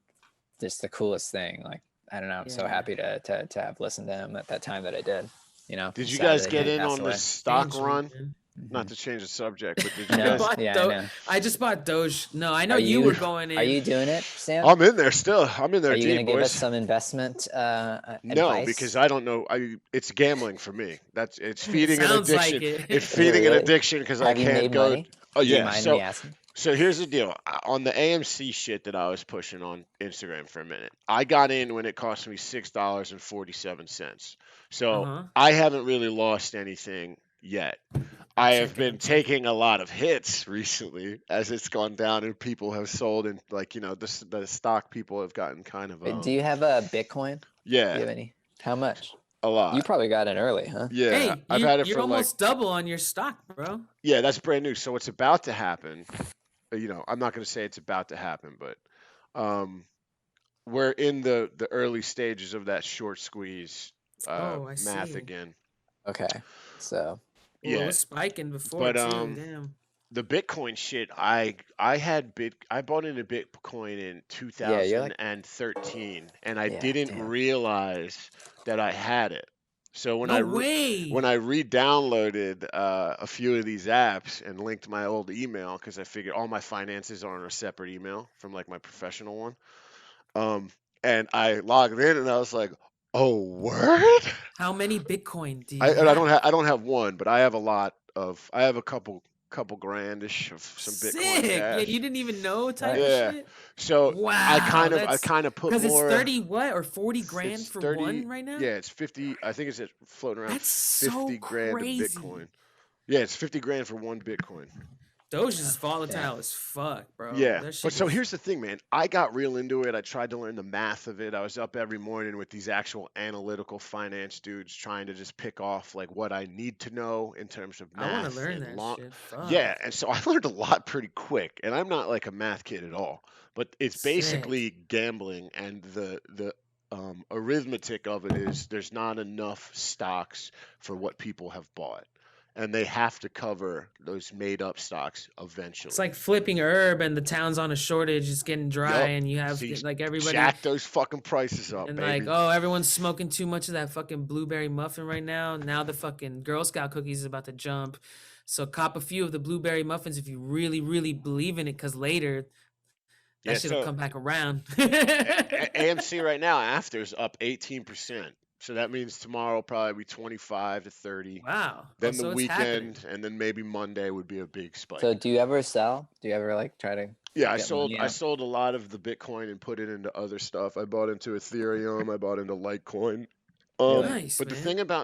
just the coolest thing. Like, I don't know, I'm so Yeah. happy to have listened to him at that time that I did. You know, Did you sad guys that get he in passed on the away. stock Changed me, run? man. Not Mhm. to change the subject, but did you No, guys? yeah, I know. I just bought Doge. No, I know Are you you were going in. are you doing it, Sam? I'm in there still. I'm in there Are you going to deep, give us boys. some investment No, advice? because I don't know. It's gambling for me. It's feeding an Sounds like addiction. it. It's Is it feeding an really? addiction because I Have you can't made go. money? Oh Do you yeah. mind me asking? So here's the deal. On the AMC shit that I was pushing on Instagram for a minute, I got in when it cost me $6.47. So Uh-huh. I haven't really lost anything yet. I have been Gotcha. taking a lot of hits recently as it's gone down and people have sold, and like, you know, the stock people have gotten kind of Wait, do you have a Bitcoin? Do you yeah, have any? How much? a You lot. probably got in early, huh? Yeah, Hey, I've had it you're for like almost double on your stock, bro. yeah, that's brand new. So it's about to happen. You know, I'm not going to say it's about to happen, but um we're in the early stages of that short squeeze Oh, I math see. again. Okay, so Well, it Yeah, was spiking before but too. Damn. the Bitcoin shit, I bought into Bitcoin in yeah, you're like 2013, and I yeah, didn't damn. realize that I had it. So No way. when I re-downloaded a few of these apps and linked my old email, because I figured all my finances are on a separate email from like my professional one, um, and I logged in and I was like, "Oh, word!" How many Bitcoin do I you and have? I don't have one, but I have a lot of I have a couple grandish of some Bitcoin Sick. Yeah, you Cash. didn't even know type of Nice. Yeah. shit. So Wow, I that's kind of put because it's more. 30 what or 40 grand It's for 30. one right now? Yeah, it's 50. I think it's at floating around That's so 50 grand of crazy. Bitcoin. Yeah, it's 50 grand for one Bitcoin. Doge is Damn. volatile as fuck, bro. Yeah, That but shit so is here's the thing, man. I got real into it. I tried to learn the math of it. I was up every morning with these actual analytical finance dudes trying to just pick off like what I need to know in terms of I want to math learn and that long. shit. Yeah, Fuck. and so I learned a lot pretty quick. And I'm not like a math kid at all, but it's Sick. basically gambling, and the arithmetic of it is there's not enough stocks for what people have bought, and they have to cover those made up stocks It's eventually. like flipping herb and the town's on a shortage, it's getting dry Yup. and you have See, like everybody jack those fucking prices up, and like, baby. oh, everyone's smoking too much of that fucking blueberry muffin right now. Now the fucking Girl Scout cookies is about to jump. So cop a few of the blueberry muffins if you really, really believe in it, because later that Yeah, shit'll so come back around. AMC right now after is up 18%. So that means tomorrow will probably be 25 to 30. Wow. Oh, Then the so it's happening. weekend, and then maybe Monday would be a big spike. So do you ever sell? Do you ever like try to Yeah, get money I out? sold a lot of the Bitcoin and put it into other stuff. I bought into Ethereum, I bought into Litecoin. Really? Nice, But man.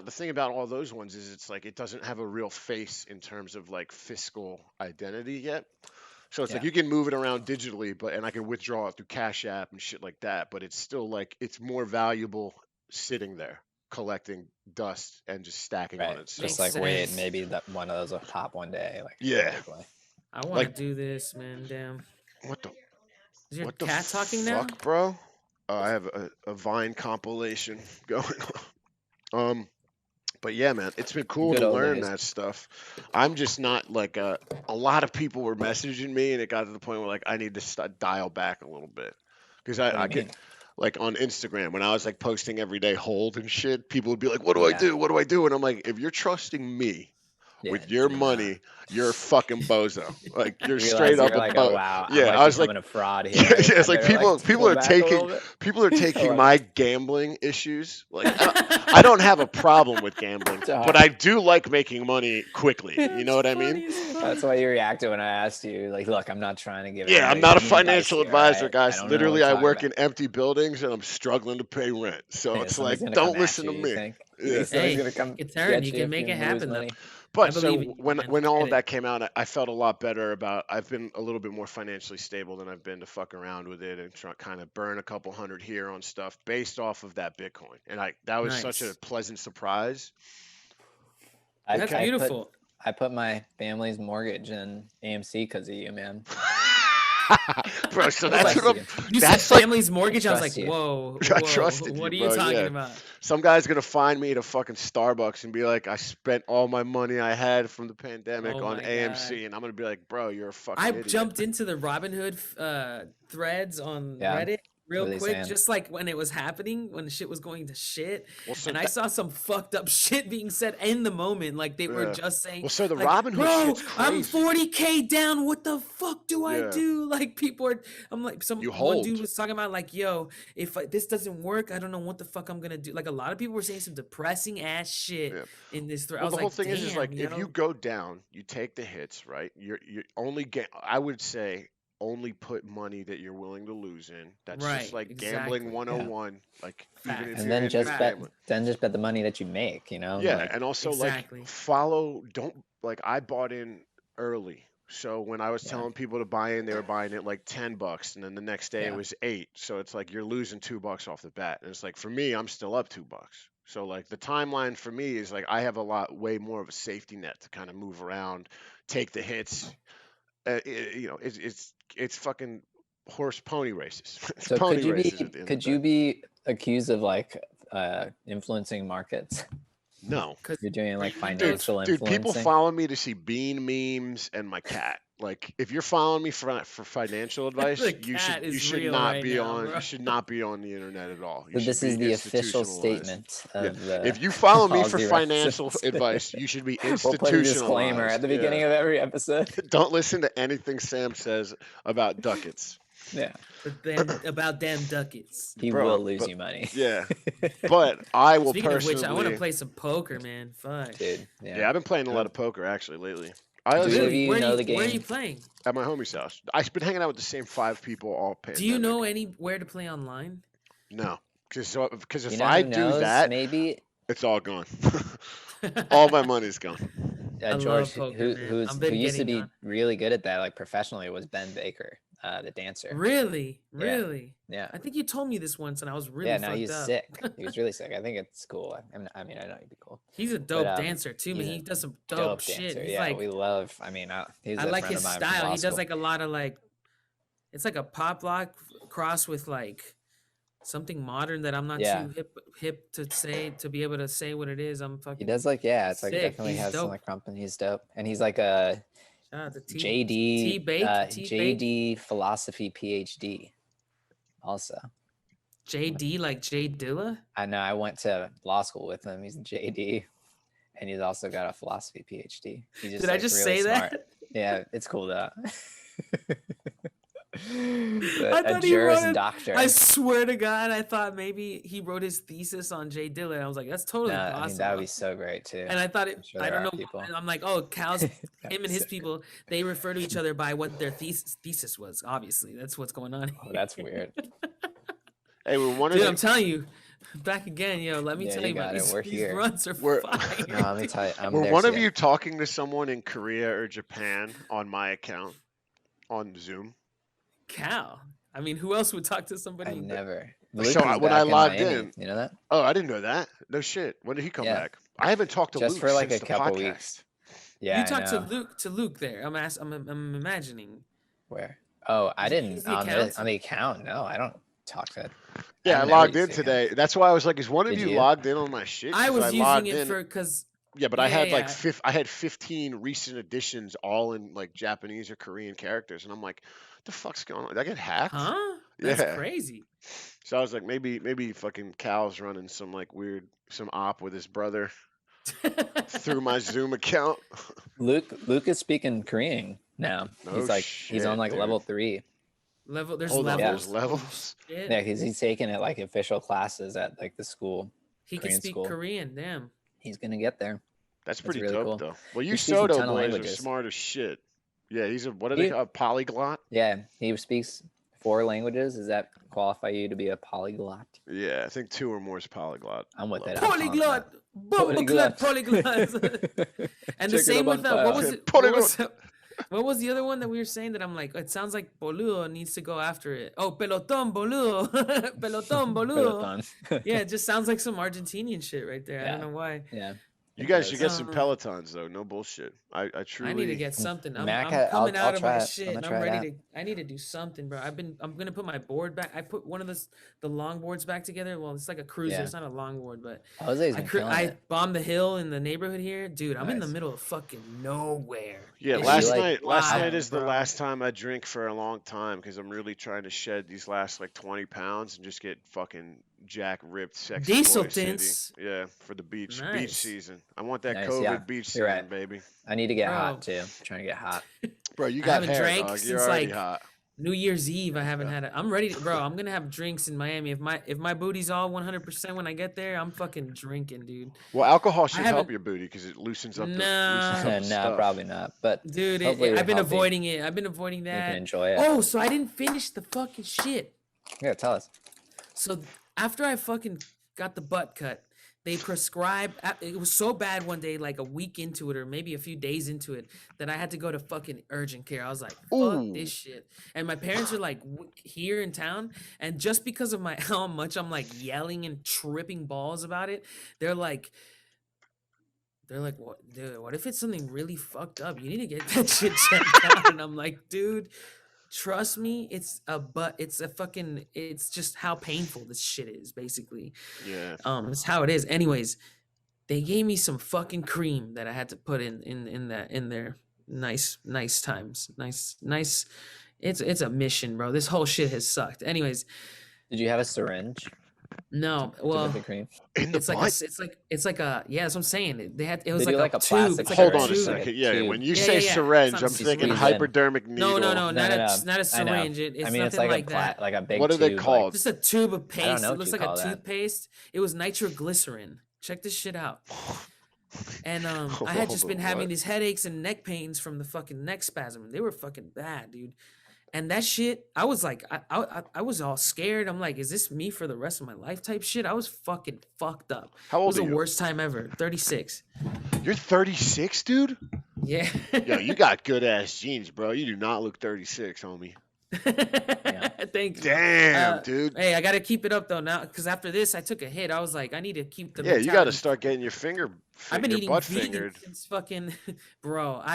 the thing about all those ones is it's like it doesn't have a real face in terms of like fiscal identity yet. So it's like Yeah. you can move it around digitally, but and I can withdraw it through Cash App and shit like that. But it's still like it's more valuable sitting there collecting dust and just stacking on Right. itself. Just Makes like wait, sense. maybe that one of those will pop one day, like Yeah, magically. I want to like do this, man. Damn. what the Is your what the cat talking now? fuck, bro? I have a Vine compilation going on. But yeah, man, it's been cool Good to old learn days. that stuff. I'm just not like a lot of people were messaging me, and it got to the point where like I need to dial back a little bit because What do I you get mean? like on Instagram when I was like posting every day hold and shit. People would be like, "What do I Yeah. do? What do I do?" And I'm like, if you're trusting me Yeah. with your Do not. money, you're a fucking bozo. Like you're You straight realize up you're a like, oh bo. wow, I Yeah, might I be was like, becoming a fraud yeah, here. it's I like better like people pull are back a taking little bit. people are I taking love my it. gambling issues. Like I don't have a problem with gambling, To but heart. I do like making money quickly. You know That's what I mean? funny as That's fuck. why you reacted when I asked you. Like, look, I'm not trying to give Yeah, I'm anybody not a any advice financial here. All advisor, right, I guys. don't know what Literally, I'm I talking work about. in empty buildings and I'm struggling to pay rent. So Yeah, it's somebody's like, gonna don't come at listen you. to You me. think? You Yeah. think somebody's Hey, gonna come you can turn. get You you can if make you it lose happen though. money? I But believe so in you, when man. when all of Get it. that came out, I felt a lot better about. I've been a little bit more financially stable than I've been to fuck around with it and try kind of burn a couple hundred here on stuff based off of that Bitcoin. And that was such a Nice. pleasant surprise. I That's Okay. I put beautiful. I put my family's mortgage in AMC because of you, man. Bro, so I that's Wait, trust what I'm. you. you said That's like family's I mortgage? I was like, trust you. whoa, I whoa. trusted you, What are you bro. talking Yeah. about? Some guy's gonna find me at a fucking Starbucks and be like, I spent all my money I had from the pandemic Oh on my god. AMC, and I'm gonna be like, bro, you're a I fucking idiot. jumped into the Robinhood threads on Yeah. Reddit real What are they quick, saying? just like when it was happening, when shit was going to shit, Well, so and I that, saw some fucked up shit being said in the moment, like they were yeah. just saying, Well, so the like, Robinhood "Bro, shit's I'm crazy. 40K down. What the fuck do I Yeah. do?" Like people are, I'm like, You one dude hold. was talking about like, "Yo, if this doesn't work, I don't know what the fuck I'm gonna do." Like a lot of people were saying some depressing ass shit Yeah. in this thread. I Well, was the whole like, thing is "Damn, like you if you know." go down, you take the hits, right? You only get. I would say only put money that you're willing to lose in. That's just Right, like gambling exactly. Yeah. 101. Like even if Facts. And you're then into just Facts. gambling. bet the money that you make, you know? Yeah, Like, and also like Exactly. follow. Don't like I bought in early. So when I was yeah. telling people to buy in, they were buying it like $10, and then the next day it Yeah. was 8. So it's like you're losing $2 off the bat, and it's like for me, I'm still up $2. So like the timeline for me is like I have a lot way more of a safety net to kind of move around, take the hits. It's fucking horse pony races. It's So pony races at the end of could the day. you be accused of like influencing markets? No. Because You're doing like those financial Dude, people influencing? follow me to see bean memes and my cat. Like, if you're following me for financial advice, the cat you is should real not right be now, on bro. the internet at all. You So should this is be the official institutionalized. statement Yeah, of the if you follow me for policy financial references. advice, you should be We'll put a disclaimer at institutionalized. the Yeah, beginning of every episode. don't listen to anything Sam says about ducats, Yeah. But then about damn ducats. He bro. will lose But you money. yeah, but I will Speaking of which, I want to personally. play some poker, man. Fuck. Dude, yeah. Yeah, I've been playing a lot Uh, of poker actually lately. I Do was either of Really? you know the Where are you game? playing? at my homie's house. I've been hanging out with the same 5 people all Do you pandemic. know anywhere to play online? No, because You if know I who do knows? that, Maybe it's all gone. All my money's gone. I George, love poker, man. I've who been used to getting be on. really good at that, like professionally, was Ben Baker, the dancer. Really? Yeah, Really? yeah, I think you told me this once and I was yeah. really Now fucked he's up. sick. He was really sick. I think it's cool. I mean, I know he'd be cool, He's a but dope dancer too, man. he's a He does some dope dope shit. dancer. He's Yeah, like, we love. I mean, he's I a like friend his of mine from style. law He does school. like a lot of like, it's like a pop lock cross with like something modern that I'm not Yeah, too hip to say to be able to say what it is. I'm he fucking does like it's like sick. definitely He's has some dope. like crumping. He's dope, and he's like a Shout out to T JD Bake T Bake philosophy PhD also. JD like Jay Dilla. I know I went to law school with him. He's a JD, and he's also got a philosophy PhD. He's just Did I like just really say smart. that? Yeah, it's cool though. I A thought he Juris wrote it. Doctor. I swear to God, I thought maybe he wrote his thesis on Jay Dilla. I was like, that's totally No, I mean that would be possible. so great too. And I thought it. I'm sure I there don't are know. people. And I'm like, oh, Cal's That'd him be and his so great. people. They refer to each other by what their thesis was. Obviously, that's what's going on. Oh, that's weird. Hey, we're one of Dude, you. I'm telling you, back again, yo. Let me Yeah, tell you you, man, got it. We're these here. runs are We're fire. No, let me tell you, I'm were there one of too. you talking to someone in Korea or Japan on my account on Zoom? Cal. I mean, who else would talk to somebody? I never. So Luke was when I back in logged Miami. in, You know that? oh, I didn't know that. No shit. When did he come Yeah. back? I haven't talked to Just Luke for like since a the couple podcast. weeks. Yeah, You I talked know. to Luke there. I'm imagining. Where? Oh, I Does he use didn't the account? on the account. No, I don't. Toxic. Yeah, I haven't ever logged in used it. today. That's why I was like, is one of Did you you? logged in on my shit? I 'Cause was using logged it in. for because Yeah, but I yeah, had like yeah. I had 15 recent editions all in like Japanese or Korean characters, and I'm like, what the fuck's going on? Did I get hacked? Huh? That's Yeah. crazy. So I was like, maybe fucking Cal's running some like weird some op with his brother through my Zoom account. Luke is speaking Korean now. No He's on shit, like dude. level 3. There's Hold on, there's levels. Holy levels. shit. Yeah, he's taking it like official classes at like the school, He can Korean speak school. Korean, damn. He's gonna get there. That's That's pretty really dope cool. though. Well, you He speaks a Soto ton of boys are languages. smart as shit. Yeah, he's a what do they He- call a polyglot? Yeah, he speaks 4 languages. Does that qualify you to be a polyglot? Yeah, I think 2 or more is polyglot. I'm with it. level. I'm calling Polyglot! Bumbleclot polyglot! And the Check it same up with on what file. was it? What was the other one that we were saying that I'm like, it sounds like boludo needs to go after it. Oh, pelotón boludo. Pelotón boludo. Peloton. Yeah, it just sounds like some Argentinian shit right there. I Yeah. don't know why. Yeah. You it guys does. should get some Uh, Pelotons though. No bullshit. I truly I need to get something. I'm Mac, coming I'll out of try my it. I'm shit gonna and I'm try it ready to. I need to do something, bro. I'm gonna put my board back. I put one of the long boards back together. Well, it's like a cruiser. Yeah. It's not a long board, but Jose's been killing I it. bombed the hill in the neighborhood here, dude. I'm in the Nice. middle of fucking nowhere. Yeah, This last shit like- last wild, night is the bro. last time I drink for a long time because I'm really trying to shed these last like 20 pounds and just get fucking jack ripped sexy Diesel boy city. tints. Yeah, for the beach Nice. season. I want that Nice, COVID yeah. beach You're season, right. baby. I need to get Bro. hot too. I'm trying to get hot. Bro, you I got haven't hair, drank dog. You're since, already like, hot. New Year's Eve, I haven't had it. I'm ready, bro. I'm gonna have drinks in Miami. If my booty's all 100% when I get there, I'm fucking drinking, dude. Well, alcohol should help haven't- your booty because it loosens up the Nah. loosens up the No, stuff. probably not. But Dude, hopefully I've been healthy. avoiding it. I've been avoiding You that. can enjoy it. Oh, so I didn't finish the fucking shit. Yeah, tell us. So after I fucking got the butt cut, they prescribed. It was so bad one day, like a week into it, or maybe a few days into it, that I had to go to fucking urgent care. I was like, "Fuck Ooh. this shit!" And my parents are like here in town, and just because of my how much I'm like yelling and tripping balls about it, they're like, "What, dude? What if it's something really fucked up? You need to get that shit checked out." And I'm like, "Dude." Trust me, it's just how painful this shit is, basically. Yeah. It's how it is. Anyways, they gave me some fucking cream that I had to put in there. Nice times. Nice. It's a mission, bro. This whole shit has sucked. Anyways, Did you have a syringe? no, to well, put the cream? In the it's like butt? it's like a yeah, that's what I'm saying. It was They do like like a a tube. plastic It's like Hold a on a tube. Like second. a Yeah, tube. when you Yeah, say yeah, yeah. syringe, It's I'm not thinking squeeze in. hypodermic needle. No, No, not no, a no. not a I know. syringe. It's I mean, it's nothing like that. like a big What are they tube, like- called? Just a tube of paste. know It what looks you like a call that. toothpaste. It was nitroglycerin. Check this shit out. And I had just Oh, been having what? these headaches and neck pains from the fucking neck spasm. They were fucking bad, dude. And that shit, I was like, I was all scared. I'm like, is this me for the rest of my life type shit? I was fucking fucked up. How It old was are the you? worst time ever. 36. You're 36, dude? Yeah. Yo, you got good ass genes, bro. You do not look 36, homie. Thanks. Damn, dude. Hey, I gotta keep it up though now, because after this, I took a hit. I was like, I need to keep the. Yeah, you got to mentality. start getting your I've been your eating butt vegan fingered. since fucking, bro. I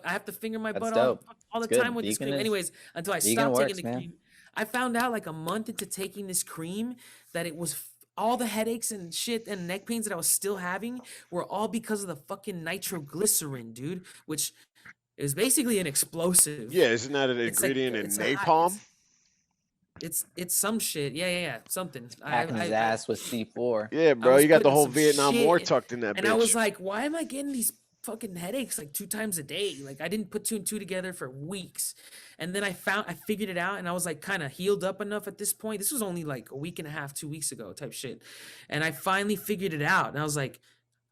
have to finger my That's butt dope. all the It's good. time with this Vegan cream. is- Anyways, until I vegan stopped works, taking the man. cream, I found out like a month into taking this cream that it was all the headaches and shit and neck pains that I was still having were all because of the fucking nitroglycerin, dude. Which is basically an explosive. Yeah, isn't that an It's like- ingredient in it's a high- napalm? It's some shit. Yeah. Something. Packing his ass with C4. Yeah, bro, was you got the putting whole some Vietnam War shit- tucked in that And bitch. I was like, why am I getting these fucking headaches like 2 times a day? Like I didn't put 2 and 2 together for weeks. And then I figured it out and I was like kind of healed up enough at this point. This was only like a week and a half, 2 weeks ago type shit. And I finally figured it out. And I was like,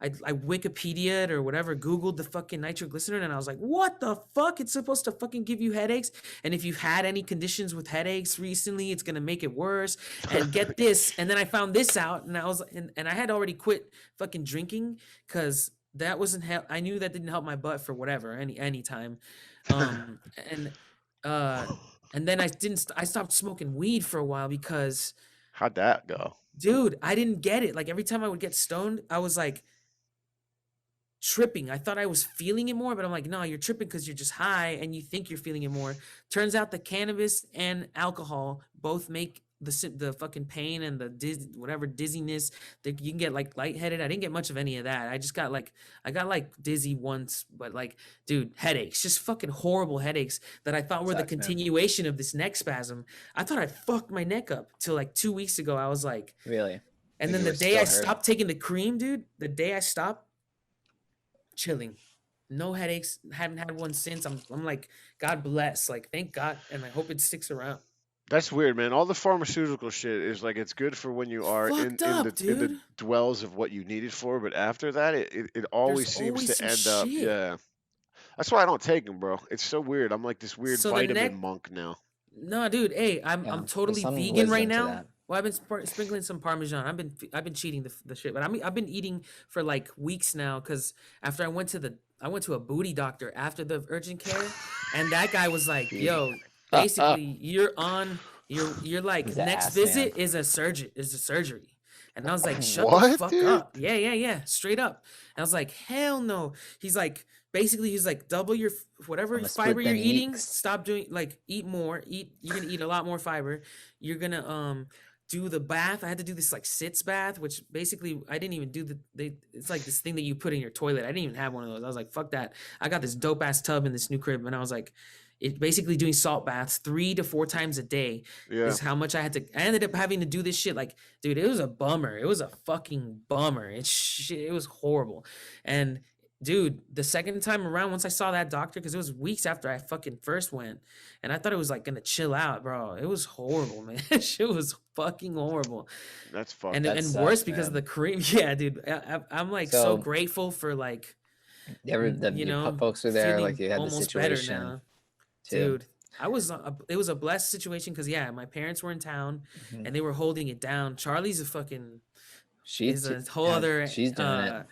I Wikipedia'd or whatever, Googled the fucking nitroglycerin, and I was like, what the fuck? It's supposed to fucking give you headaches. And if you've had any conditions with headaches recently, it's gonna make it worse. And get this. And then I found this out, and I was and I had already quit fucking drinking because that wasn't I knew that didn't help my butt for whatever, any time. And then I stopped smoking weed for a while because How'd that go? dude, I didn't get it. Like every time I would get stoned, I was like tripping. I thought I was feeling it more, but I'm like, no, you're tripping because you're just high and you think you're feeling it more. Turns out the cannabis and alcohol both make the fucking pain and the whatever dizziness that you can get like lightheaded. I didn't get much of any of that. I got like dizzy once, but like, dude, headaches, just fucking horrible headaches that I thought were the Sucks, man. continuation of this neck spasm. I thought I fucked my neck up till like 2 weeks ago. I was like, Really? and Like then you the were day I still hurting? stopped taking the cream, dude, the day I stopped, chilling. No headaches. Haven't had one since. I'm like, God bless. Like, thank God, and I hope it sticks around. That's weird, man. All the pharmaceutical shit is like it's good for when you are Fucked in up, the dude. dwells of what you need it for, but after that, it There's always seems always to some end up. shit. Yeah, that's why I don't take them, bro. It's so weird. I'm like this weird So the vitamin neck, monk now. no, dude. Hey, I'm Yeah, I'm there's totally some vegan right wisdom to now. that. Well, I've been sprinkling some Parmesan. I've been cheating the shit, but I've been eating for like weeks now because after I went to a booty doctor after the urgent care, and that guy was like, "Yo, basically you're like He's an next ass man. visit is a surgery." And I was like, "Shut the What, fuck dude? up." Yeah, straight up. And I was like, "Hell no." He's like, basically he's like, double your whatever I'ma fiber split you're them eating, yeeks. stop doing, like, eat more. You're gonna eat a lot more fiber. You're gonna do the bath. I had to do this like sits bath, which basically I didn't even do it's like this thing that you put in your toilet. I didn't even have one of those. I was like, fuck that. I got this dope ass tub in this new crib, and I was like, it basically doing salt baths 3 to 4 times a day Yeah, is how much I had to. I ended up having to do this shit. Like, dude, it was a bummer. It was a fucking bummer. It was horrible. And dude, the second time around, once I saw that doctor, because it was weeks after I fucking first went, and I thought it was like gonna chill out, bro. It was horrible, man. Shit was fucking horrible, that's fucked. and That and worse sucks, because of man. the cream. Yeah, dude, I'm like so So grateful for like, you ever you your know, folks were there, like feeling you had the almost better situation now, too. dude. It was a blessed situation because yeah, my parents were in town Mhm. and they were holding it down. Charlie's a fucking She's is a whole other she's doing it.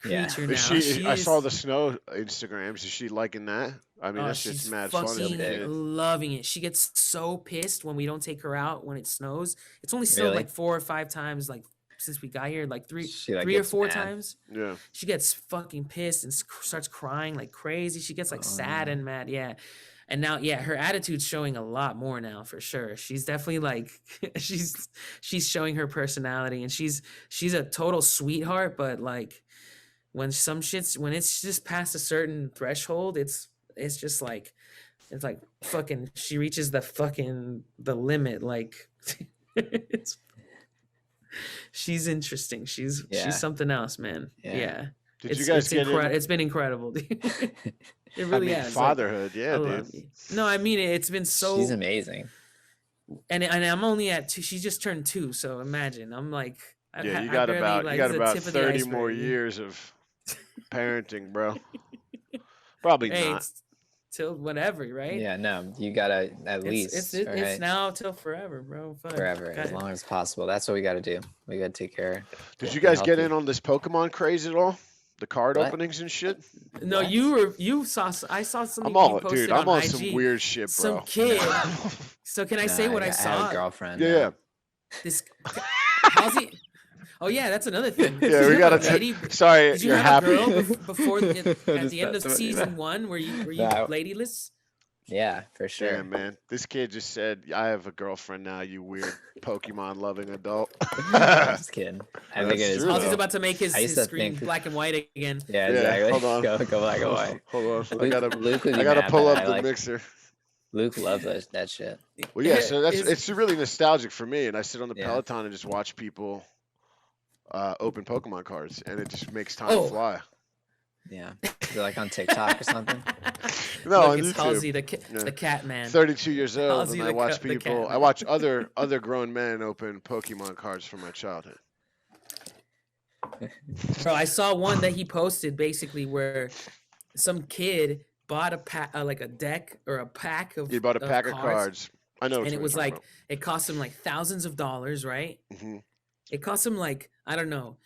Yeah. creature Is now. I saw She's the snow Instagrams. Is she liking that? I mean, Oh, that shit's she's mad She's fun so as a fucking big. kid. loving it. She gets so pissed when we don't take her out when it snows. It's only snowed Really? like 4 or 5 times, like since we got here, like She like three or gets 4 mad. times. Yeah, She gets fucking pissed and starts crying like crazy. She gets like sad no. and mad. Yeah. And now, yeah, her attitude's showing a lot more now for sure. She's definitely like she's showing her personality, and she's a total sweetheart, but like when when it's just past a certain threshold, it's just like it's like fucking she reaches the limit, like it's she's interesting. She's Yeah. something else, man. Yeah. Yeah. did you guys get in? It's been incredible, dude. It I really mean, has. Like, fatherhood. I Yeah, love dude. you. No, I mean it. It's been She's so, amazing. and I'm only at 2. She just turned 2, so imagine. I'm like, Yeah, you I got barely about like you got it's the about tip of the 30 more iceberg. years of parenting, bro. Probably Hey, not. it's till whatever, right? Yeah, no, you gotta at It's least it's right? now till forever, bro. Fuck. Forever, as long as possible. That's what we gotta do. We gotta take care. Did you Be guys get healthy. in on this Pokemon craze at all? The card What? openings and shit? No, What? you saw. I saw something I'm you all, posted dude. I'm on on some IG. weird shit, Some bro. kid. So can I say Nah, what I I have a saw? girlfriend. Yeah, now. yeah. This how's he? Oh yeah, that's another thing. Did Yeah, you we have gotta. a lady? Sorry, Did you you're have happy. a girl before at Just the end of that's what you season know. 1? Were you Nah. ladyless? Yeah, for sure. Damn, man. This kid just said, I have a girlfriend now, you weird Pokemon loving adult. I'm just kidding. I think it That's is. true, Ozzy's though. about to make his I used to screen think- black and white again. Yeah, Yeah, exactly. hold on. Go black and white. Hold on. Luke would be I gotta mad, pull but up I the like- mixer. Luke loves that shit. Well, yeah, so Is- it's really nostalgic for me. And I sit on the Yeah. Peloton and just watch people open Pokemon cards, and it just makes time Oh. fly. Yeah. Is it like on TikTok or something? No, Look, on it's YouTube. Halsey, Yeah. the cat man. 32 years old, Ozzy and I the watch cat people. I man. watch other grown men open Pokemon cards from my childhood. Bro, I saw one that he posted basically where some kid bought a pack, like a deck or a pack of. He bought a pack of cards. I know, and it was like it cost him like thousands of dollars, right? hmm It cost him like, I don't know,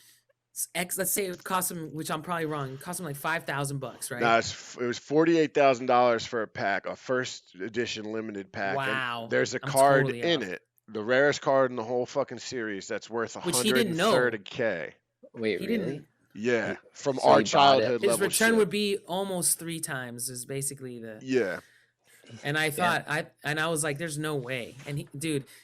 let's say it cost him, which I'm probably wrong, it cost him like $5,000, right? No, it was $48,000 for a pack, a first edition limited pack. and Wow, there's a I'm card totally in off. it, the rarest card in the whole fucking series. That's worth Which he didn't know. 130K. Wait, He really? didn't. Yeah, from So our he bought it. childhood His level return shit. would be almost 3 times is basically the. Yeah, And I Yeah. thought I was like, there's no way. And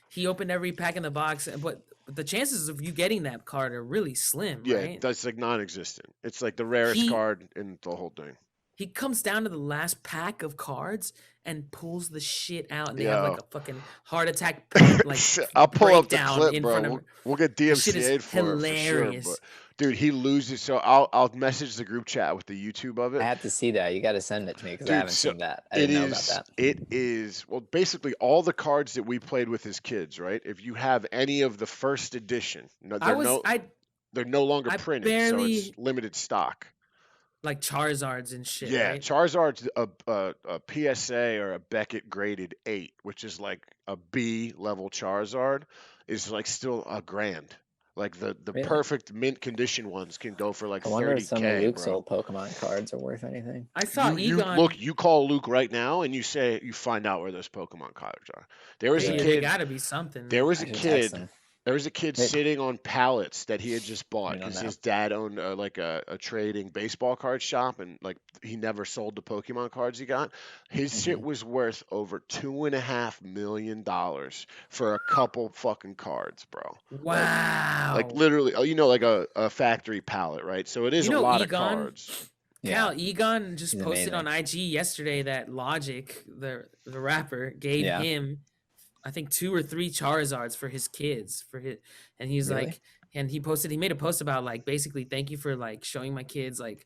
he opened every pack in the box, but the chances of you getting that card are really slim, Yeah, right? that's like non-existent. It's like the rarest He card in the whole thing. he comes down to the last pack of cards and pulls the shit out, and they have Yo, like a fucking heart attack like I'll pull up the breakdown clip, in bro. front We'll, of we'll get the shit is DMCA'd for it for sure. But hilarious. dude, he loses. So I'll message the group chat with the YouTube of I it. have to see that. You got to send it to me because I Dude, haven't so seen that. I it didn't know about is that. it is well basically all the cards that we played with as kids, right? If you have any of the first edition, no, they're no longer I printed, so it's barely limited stock. like Charizards and shit, Yeah, right? Charizard's a PSA or a Beckett graded 8, which is like a B level Charizard, is like still a grand. Like the Really? perfect mint condition ones can go for like I wonder if some of 30K, Luke's bro. old Pokemon cards are worth anything. I saw You Egon. look, you call Luke right now and you say you find out where those Pokemon cards are. There was a Really? They kid. gotta be something. There was I a should text kid. him. There was a kid Wait, sitting on pallets that he had just bought you don't because know. his dad owned like a trading baseball card shop, and like he never sold the Pokemon cards he got. His shit Mhm. was worth over $2.5 million for a couple fucking cards, bro. Like Wow. literally, you know, like a factory pallet, right? So it is You a know lot of Egon? cards. Yeah, Cal Egon just he's posted on amazing. IG yesterday that Logic, the rapper, gave Yeah. him I think 2 or 3 Charizards for his kids for his and he's Really? like and he made a post about like basically thank you for like showing my kids like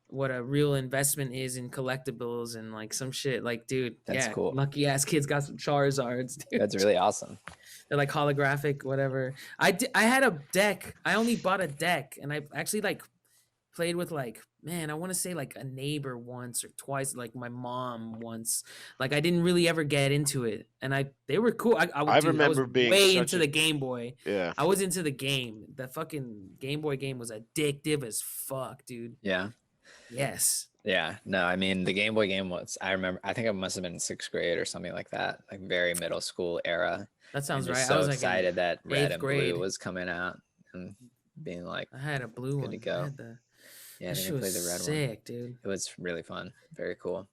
what a real investment is in collectibles and like some shit like dude, That's yeah, cool. lucky ass kids got some Charizards, dude. That's really awesome. They're like holographic whatever. I had a deck. I only bought a deck and I actually like played with like man I want to say like a neighbor once or twice like my mom once like I didn't really ever get into it and they were cool I would I dude I was remember being way such into a the Game Boy. yeah. I was into the game. The fucking Game Boy game was addictive as fuck, dude. Yeah. Yes. Yeah. No, I mean the Game Boy game was. I remember. I think I must have been in 6th grade or something like that, like very middle school era. That And sounds just right. I so was like in excited that Red 8th and grade. Blue was coming out and being like, I had a blue good one. to I go. had the Yeah, I that think shit I was played the red one. sick, dude. It was really fun. Very cool.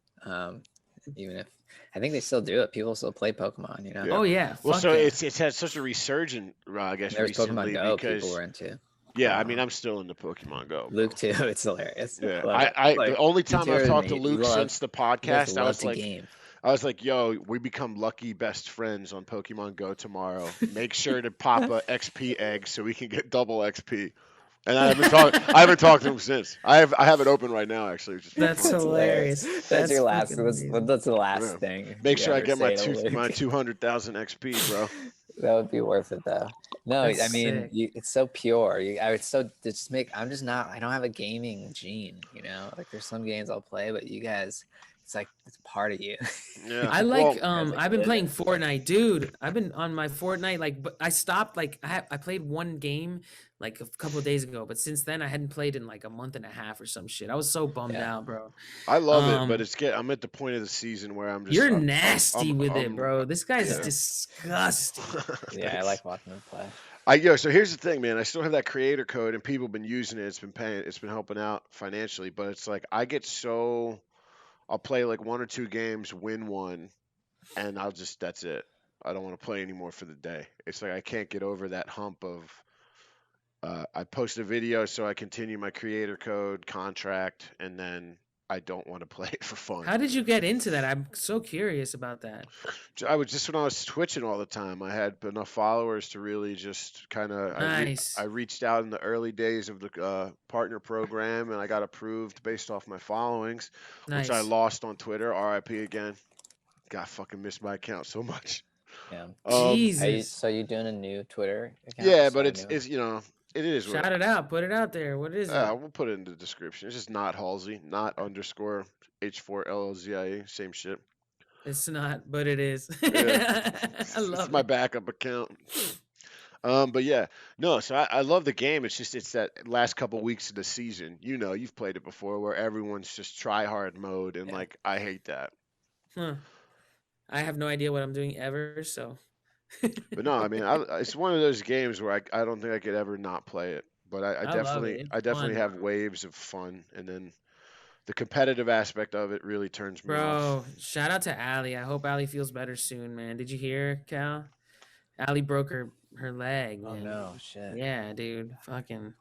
Even if I think they still do it, people still play Pokemon. You know. Yeah. Oh yeah. Well, Fuck so yeah. it's had such a resurgence, I guess, There's Pokemon recently Go people because were into. yeah, I mean, I'm still into Pokemon Go, bro. Luke too. It's hilarious. Yeah, Love it. the Like only you time two I've are talked to you Luke love since the you guys podcast, love to game. I was like, yo, we become lucky best friends on Pokemon Go tomorrow. Make sure to pop a XP egg so we can get double XP. And I haven't talked to him since. I have it open right now actually, which is That's fun. That's hilarious. hilarious. That's your last. fucking That's, amazing. that's the last Yeah. thing. Make you sure I ever get my say to Luke. 200,000 XP, bro. That would be worth it though. No, That's I mean, sick. it's so pure. It's so just make. I'm just not. I don't have a gaming gene. You know, like there's some games I'll play, but you guys, it's like it's part of you. Yeah. I Well, like Guys, I've been live playing it. Fortnite, dude. I've been on my Fortnite like but I stopped like I played one game like a couple of days ago, but since then I hadn't played in like a month and a half or some shit. I was so bummed Yeah. out, bro. I love it, but I'm at the point of the season where I'm just You're I'm- nasty with it, I'm- bro. This guy's yeah. disgusting. Yeah, I like watching them play. So here's the thing, man. I still have that creator code, and people have been using it. It's been paying. It's been helping out financially. But it's like I'll play like 1 or 2 games, win one, and that's it. I don't want to play anymore for the day. It's like I can't get over that hump of. I post a video, so I continue my creator code contract, and then I don't want to play it for fun. How did you get into that? I'm so curious about that. I was just when I was twitching all the time. I had enough followers to really just kind of. Nice. I reached out in the early days of the partner program, and I got approved based off my followings, Nice. which I lost on Twitter. RIP again. God, fucking missed my account so much. Yeah. Jesus. So you doing a new Twitter account? Yeah, Start but a it's new one? it's it is. Shout it out. Put it out there. What is it? We'll put it in the description. It's just not Halsey, not underscore H4LLZIA, same shit. It's not, but it is. Yeah. I love It's my it. backup account. But yeah, no. So I love the game. It's that last couple weeks of the season. You know, you've played it before, where everyone's just try hard mode, and Yeah. like I hate that. Huh. I have no idea what I'm doing ever, so. But no, I mean, it's one of those games where I don't think I could ever not play it. But I love definitely it. I It's definitely fun, have bro. waves of fun, and then The competitive aspect of it really turns me off. Bro, shout out to Allie. I hope Allie feels better soon, man. Did you hear, Cal? Allie broke her leg, Oh man. no, shit. Yeah, dude. Fucking.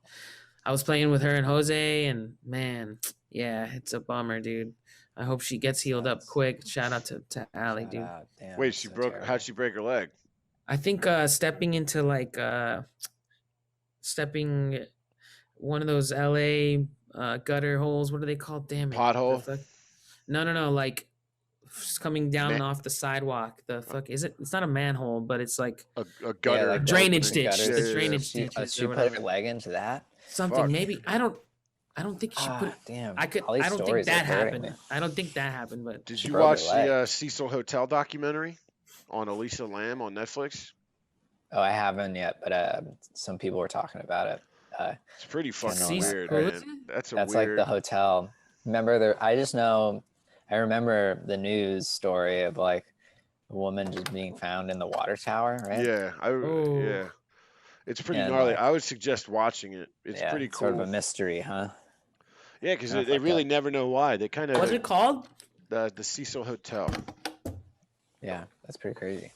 I was playing with her and Jose, and man, yeah, it's a bummer, dude. I hope she gets healed up Sucks. quick. Shout out to Allie, Shout dude. out. Damn. Wait, that's she so broke. terrible. How'd she break her leg? I think stepping into like stepping one of those LA gutter holes. What are they called? Damn it. The Pothole. fuck? No. Like coming down Ma- off the sidewalk. The fuck is it? It's not a manhole, but it's like a gutter. like drainage opening ditch. gutters. The drainage She, ditches she or put whatever. her leg into that. Something Fuck. maybe. I don't think she put. Damn. I could. All these I don't think stories are that hurting happened. me. I don't think that happened. But Did She you broke her watch the leg. Cecil Hotel documentary on Elisa Lam on Netflix? Oh, I haven't yet, but some people were talking about it. It's pretty fucking Cecil- weird, who is man. it? That's a That's weird. like the hotel. Remember there? I just know. I remember the news story of like a woman just being found in the water tower, right? Yeah, Oh. yeah. It's pretty And, gnarly. like- I would suggest watching it. It's Yeah, pretty it's cool. sort of a mystery, huh? Yeah, because kinda they fucked really up. never know why. They kind What's of it called? the Cecil Hotel. Yeah, that's pretty crazy.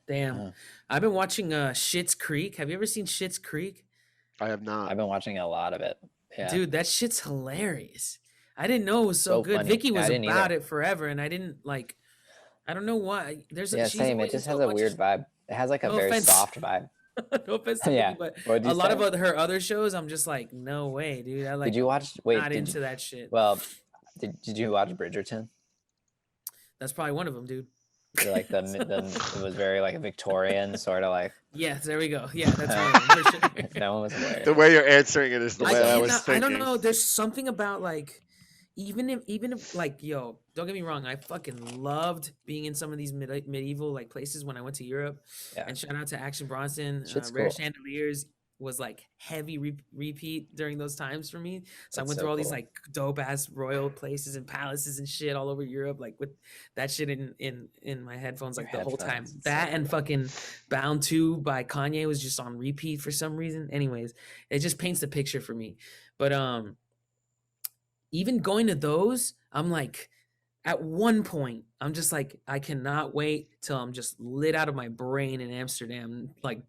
Damn. Huh. I've been watching Schitt's Creek. Have you ever seen Schitt's Creek? I have not. I've been watching a lot of it. Yeah. Dude, that shit's hilarious. I didn't know it was so So good. funny. Vicky Yeah, I was didn't about either. it forever, and I didn't like. I don't know why. There's Yeah, she's same. It always just into has a bunch weird of- vibe. It has like a No very offense. soft vibe. No offense to Yeah. Vicky, but What'd you a lot say? of her other shows, I'm just like, no way, dude. I like. Did you watch? Wait, not did into you? that shit. Well, did you watch Bridgerton? That's probably one of them, dude. You're like the it was very like Victorian sort of like. Yes, there we go. Yeah, that's one of them for sure. That one was hilarious. The way you're answering it is the way I was cannot- thinking. I don't know. There's something about like, even if like, yo, don't get me wrong. I fucking loved being in some of these medieval like places when I went to Europe. Yeah. And shout out to Action Bronson. Shit's Rare cool. Chandeliers was like heavy repeat during those times for me. So I That's went so through all these cool. like dope ass royal places and palaces and shit all over Europe, like with that shit in my headphones Your like the whole time. headphones, it's so That and cool. fucking Bound 2 by Kanye was just on repeat for some reason. Anyways, it just paints the picture for me. But even going to those, I'm like, at one point, I'm just like, I cannot wait till I'm just lit out of my brain in Amsterdam, like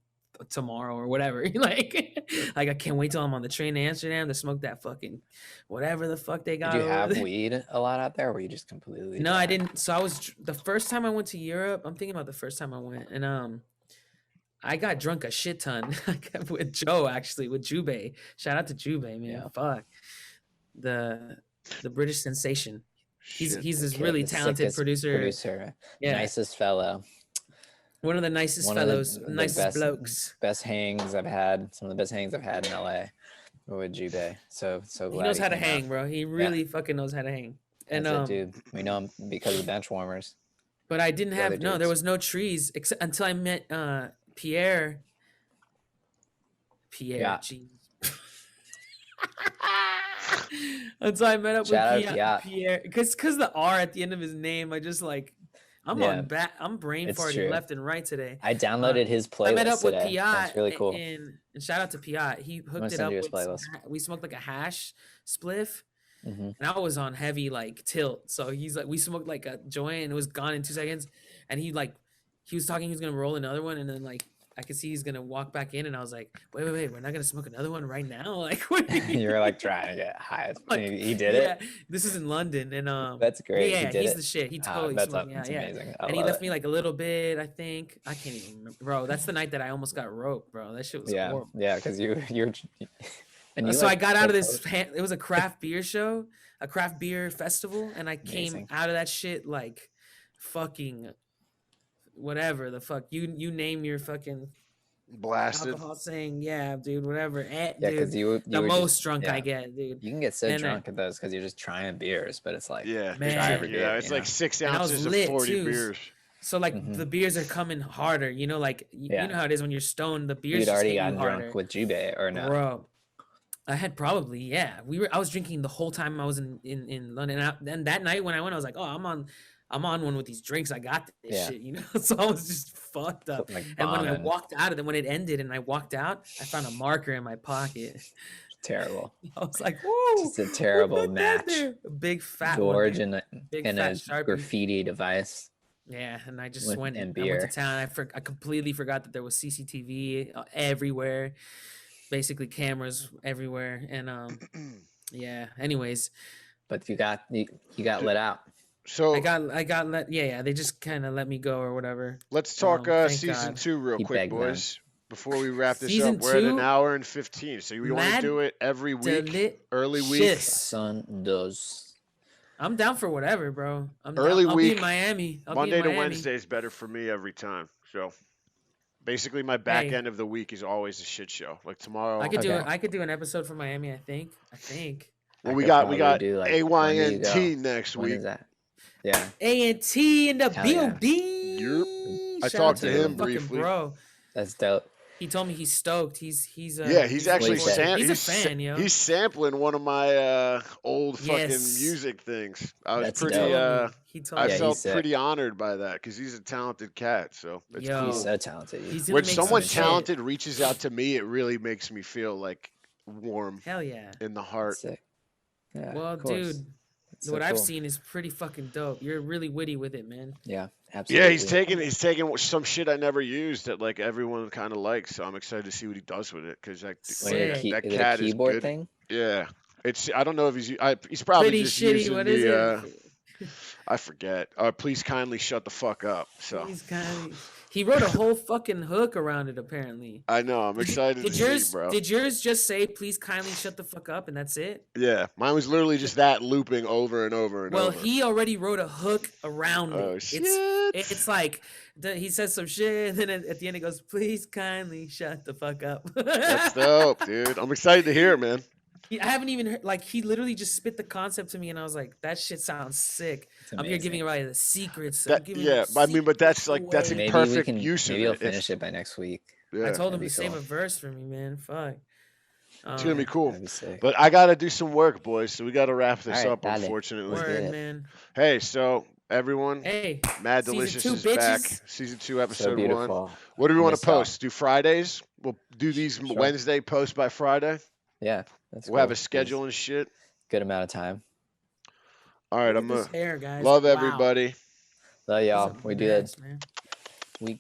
tomorrow or whatever. like I can't wait till I'm on the train to Amsterdam to smoke that fucking whatever the fuck they got. Did you over have there. weed a lot out there? Or were you just completely? No, I dry? didn't. So I was the first time I went to Europe. I'm thinking about the first time I went, and I got drunk a shit ton with Joe, actually, with Jube. Shout out to Jube, man. Yeah. Fuck the British sensation. Shit. He's this Kid, really the talented sickest producer. Yeah, nicest fellow. one of the nicest One of fellows, the nicest best- blokes. Best hangs I've had. Some of the best hangs I've had in LA were with Jube. So He glad knows how to came out. hang, bro. He really fucking knows how to hang. And That's it, dude. We know him because of bench warmers. but I didn't The other have there dudes. was no trees except until I met Pierre. Yeah. Jeez. Until I met up Shout with out Pierre, Piat. Pierre, because the R at the end of his name, I just like, I'm Yeah. on bat, I'm brain It's farting true. left and right today. I downloaded his playlist I met up with today. Piat. That's really cool. And shout out to Piat. He hooked it send up you his with playlist. we smoked like a hash spliff. hmm And I was on heavy like tilt. So he's like, we smoked like a joint and it was gone in 2 seconds. And he was talking, he was gonna roll another one, and then like I could see he's gonna walk back in, and I was like, wait, we're not gonna smoke another one right now? Like what do you You were like trying to get high. Like, He did it. Yeah, this is in London, and That's great. yeah, he did he's it. the shit. He Ah, totally that's smoked. Yeah, yeah. amazing. I And he love left it. me like a little bit, I think. I can't even remember. Bro, that's the night that I almost got roped, bro. That shit was Yeah, horrible. yeah, because you're and you So I like got out of proposed- this. It was a craft beer show, a craft beer festival, and I came Amazing. out of that shit like fucking whatever the fuck you name your fucking Blasted. alcohol saying, yeah, dude, whatever. Yeah, Dude, because you the were most just, drunk yeah. I get, dude. You can get so And, drunk at those because you're just trying beers, but it's like Yeah, Man. try every yeah. beer, It's you like know? 6 And I was ounces of lit, 40 too. beers. So like Mhm. the beers are coming harder, you know, like Yeah. you know how it is when you're stoned, the beers you'd just already hit you gotten harder. drunk with Jube or no? Bro, I had probably, yeah. I was drinking the whole time I was in London. And that night when I went, I was like, oh, I'm on one with these drinks. I got this Yeah. shit, you know. So I was just fucked up. Like And when I bombing. walked out of it, when it ended and I walked out, I found a marker in my pocket. Terrible. I was like, whoa, Just a terrible match. A big fat George one. Big and fat a Sharpie. graffiti device. Yeah, and I just and went to beer. town. I completely forgot that there was CCTV everywhere, basically cameras everywhere, and yeah. Anyways, But you got let out. So I got let. Yeah. They just kind of let me go or whatever. let's talk Thank season God. 2 real He quick, begged them. boys. Before we wrap this Season up, we're at an 2? hour and 15. So you want to Mad do it every week, early week, delicious. Son does. I'm down for whatever, bro. I'm early down. I'll be week. in Miami. Monday to Wednesday is better for me every time. So basically, my back Hey. end of the week is always a shit show. Like tomorrow, I could do Okay. it. I could do an episode for Miami. I think. well, I we could got probably do, like, when do you go? AYNT next When week. is that? Yeah. A&T in the Hell yeah. building. I Shout talked out to the him fucking briefly. Bro. That's dope. He told me he's stoked. He's Yeah, he's actually what he said. he's a fan, yo. He's sampling one of my old fucking Yes. music things. I was That's pretty dope. He told I me. Yeah, felt he's sick. pretty honored by that because he's a talented cat. So it's Yo. cool. He's so talented. He's gonna When make someone some shit. talented reaches out to me, it really makes me feel like warm Hell yeah. in the heart. Sick. Yeah. Well, of course. dude, That's what so I've cool. seen is pretty fucking dope. You're really witty with it, man. Yeah, absolutely. Yeah, he's taking some shit I never used that like everyone kind of likes. So I'm excited to see what he does with it because that Sick. that is it cat a is keyboard good. thing? Yeah, I don't know if he's probably Pretty just shitty. using What is the it? I forget. Please kindly shut the fuck up. So He's kind of. He wrote a whole fucking hook around it. Apparently. I know. I'm excited to see, bro. Did yours just say "Please kindly shut the fuck up" and that's it? Yeah, mine was literally just that looping over and over and Well, over. he already wrote a hook around Oh, it. shit. It's like he says some shit, and then at the end it goes, "Please kindly shut the fuck up." That's dope, dude. I'm excited to hear it, man. I haven't even heard, like, he literally just spit the concept to me, and I was like, "That shit sounds sick." I'm here giving away the secrets. But that's like that's a Maybe perfect we can. use of Maybe he'll it. finish it by next week. Yeah, I told him that'd to be save cool. a verse for me, man. Fuck. it's gonna be cool. That'd be sick. But I gotta do some work, boys. So we gotta wrap this All right, up. dale. Unfortunately. Let's get Word, it. man. Hey, so everyone, Hey, Mad season Delicious 2, is back. bitches. Season 2, So episode 1. beautiful. What do we I want missed to out. post? Do Fridays? We'll do these Sure. Wednesday post by Friday. Yeah, that's We'll have cool. a schedule and shit. Good amount of time. All right, Look I'm at this gonna hair, guys. love Wow. everybody. Love He's y'all. a We did. mess, man. We good.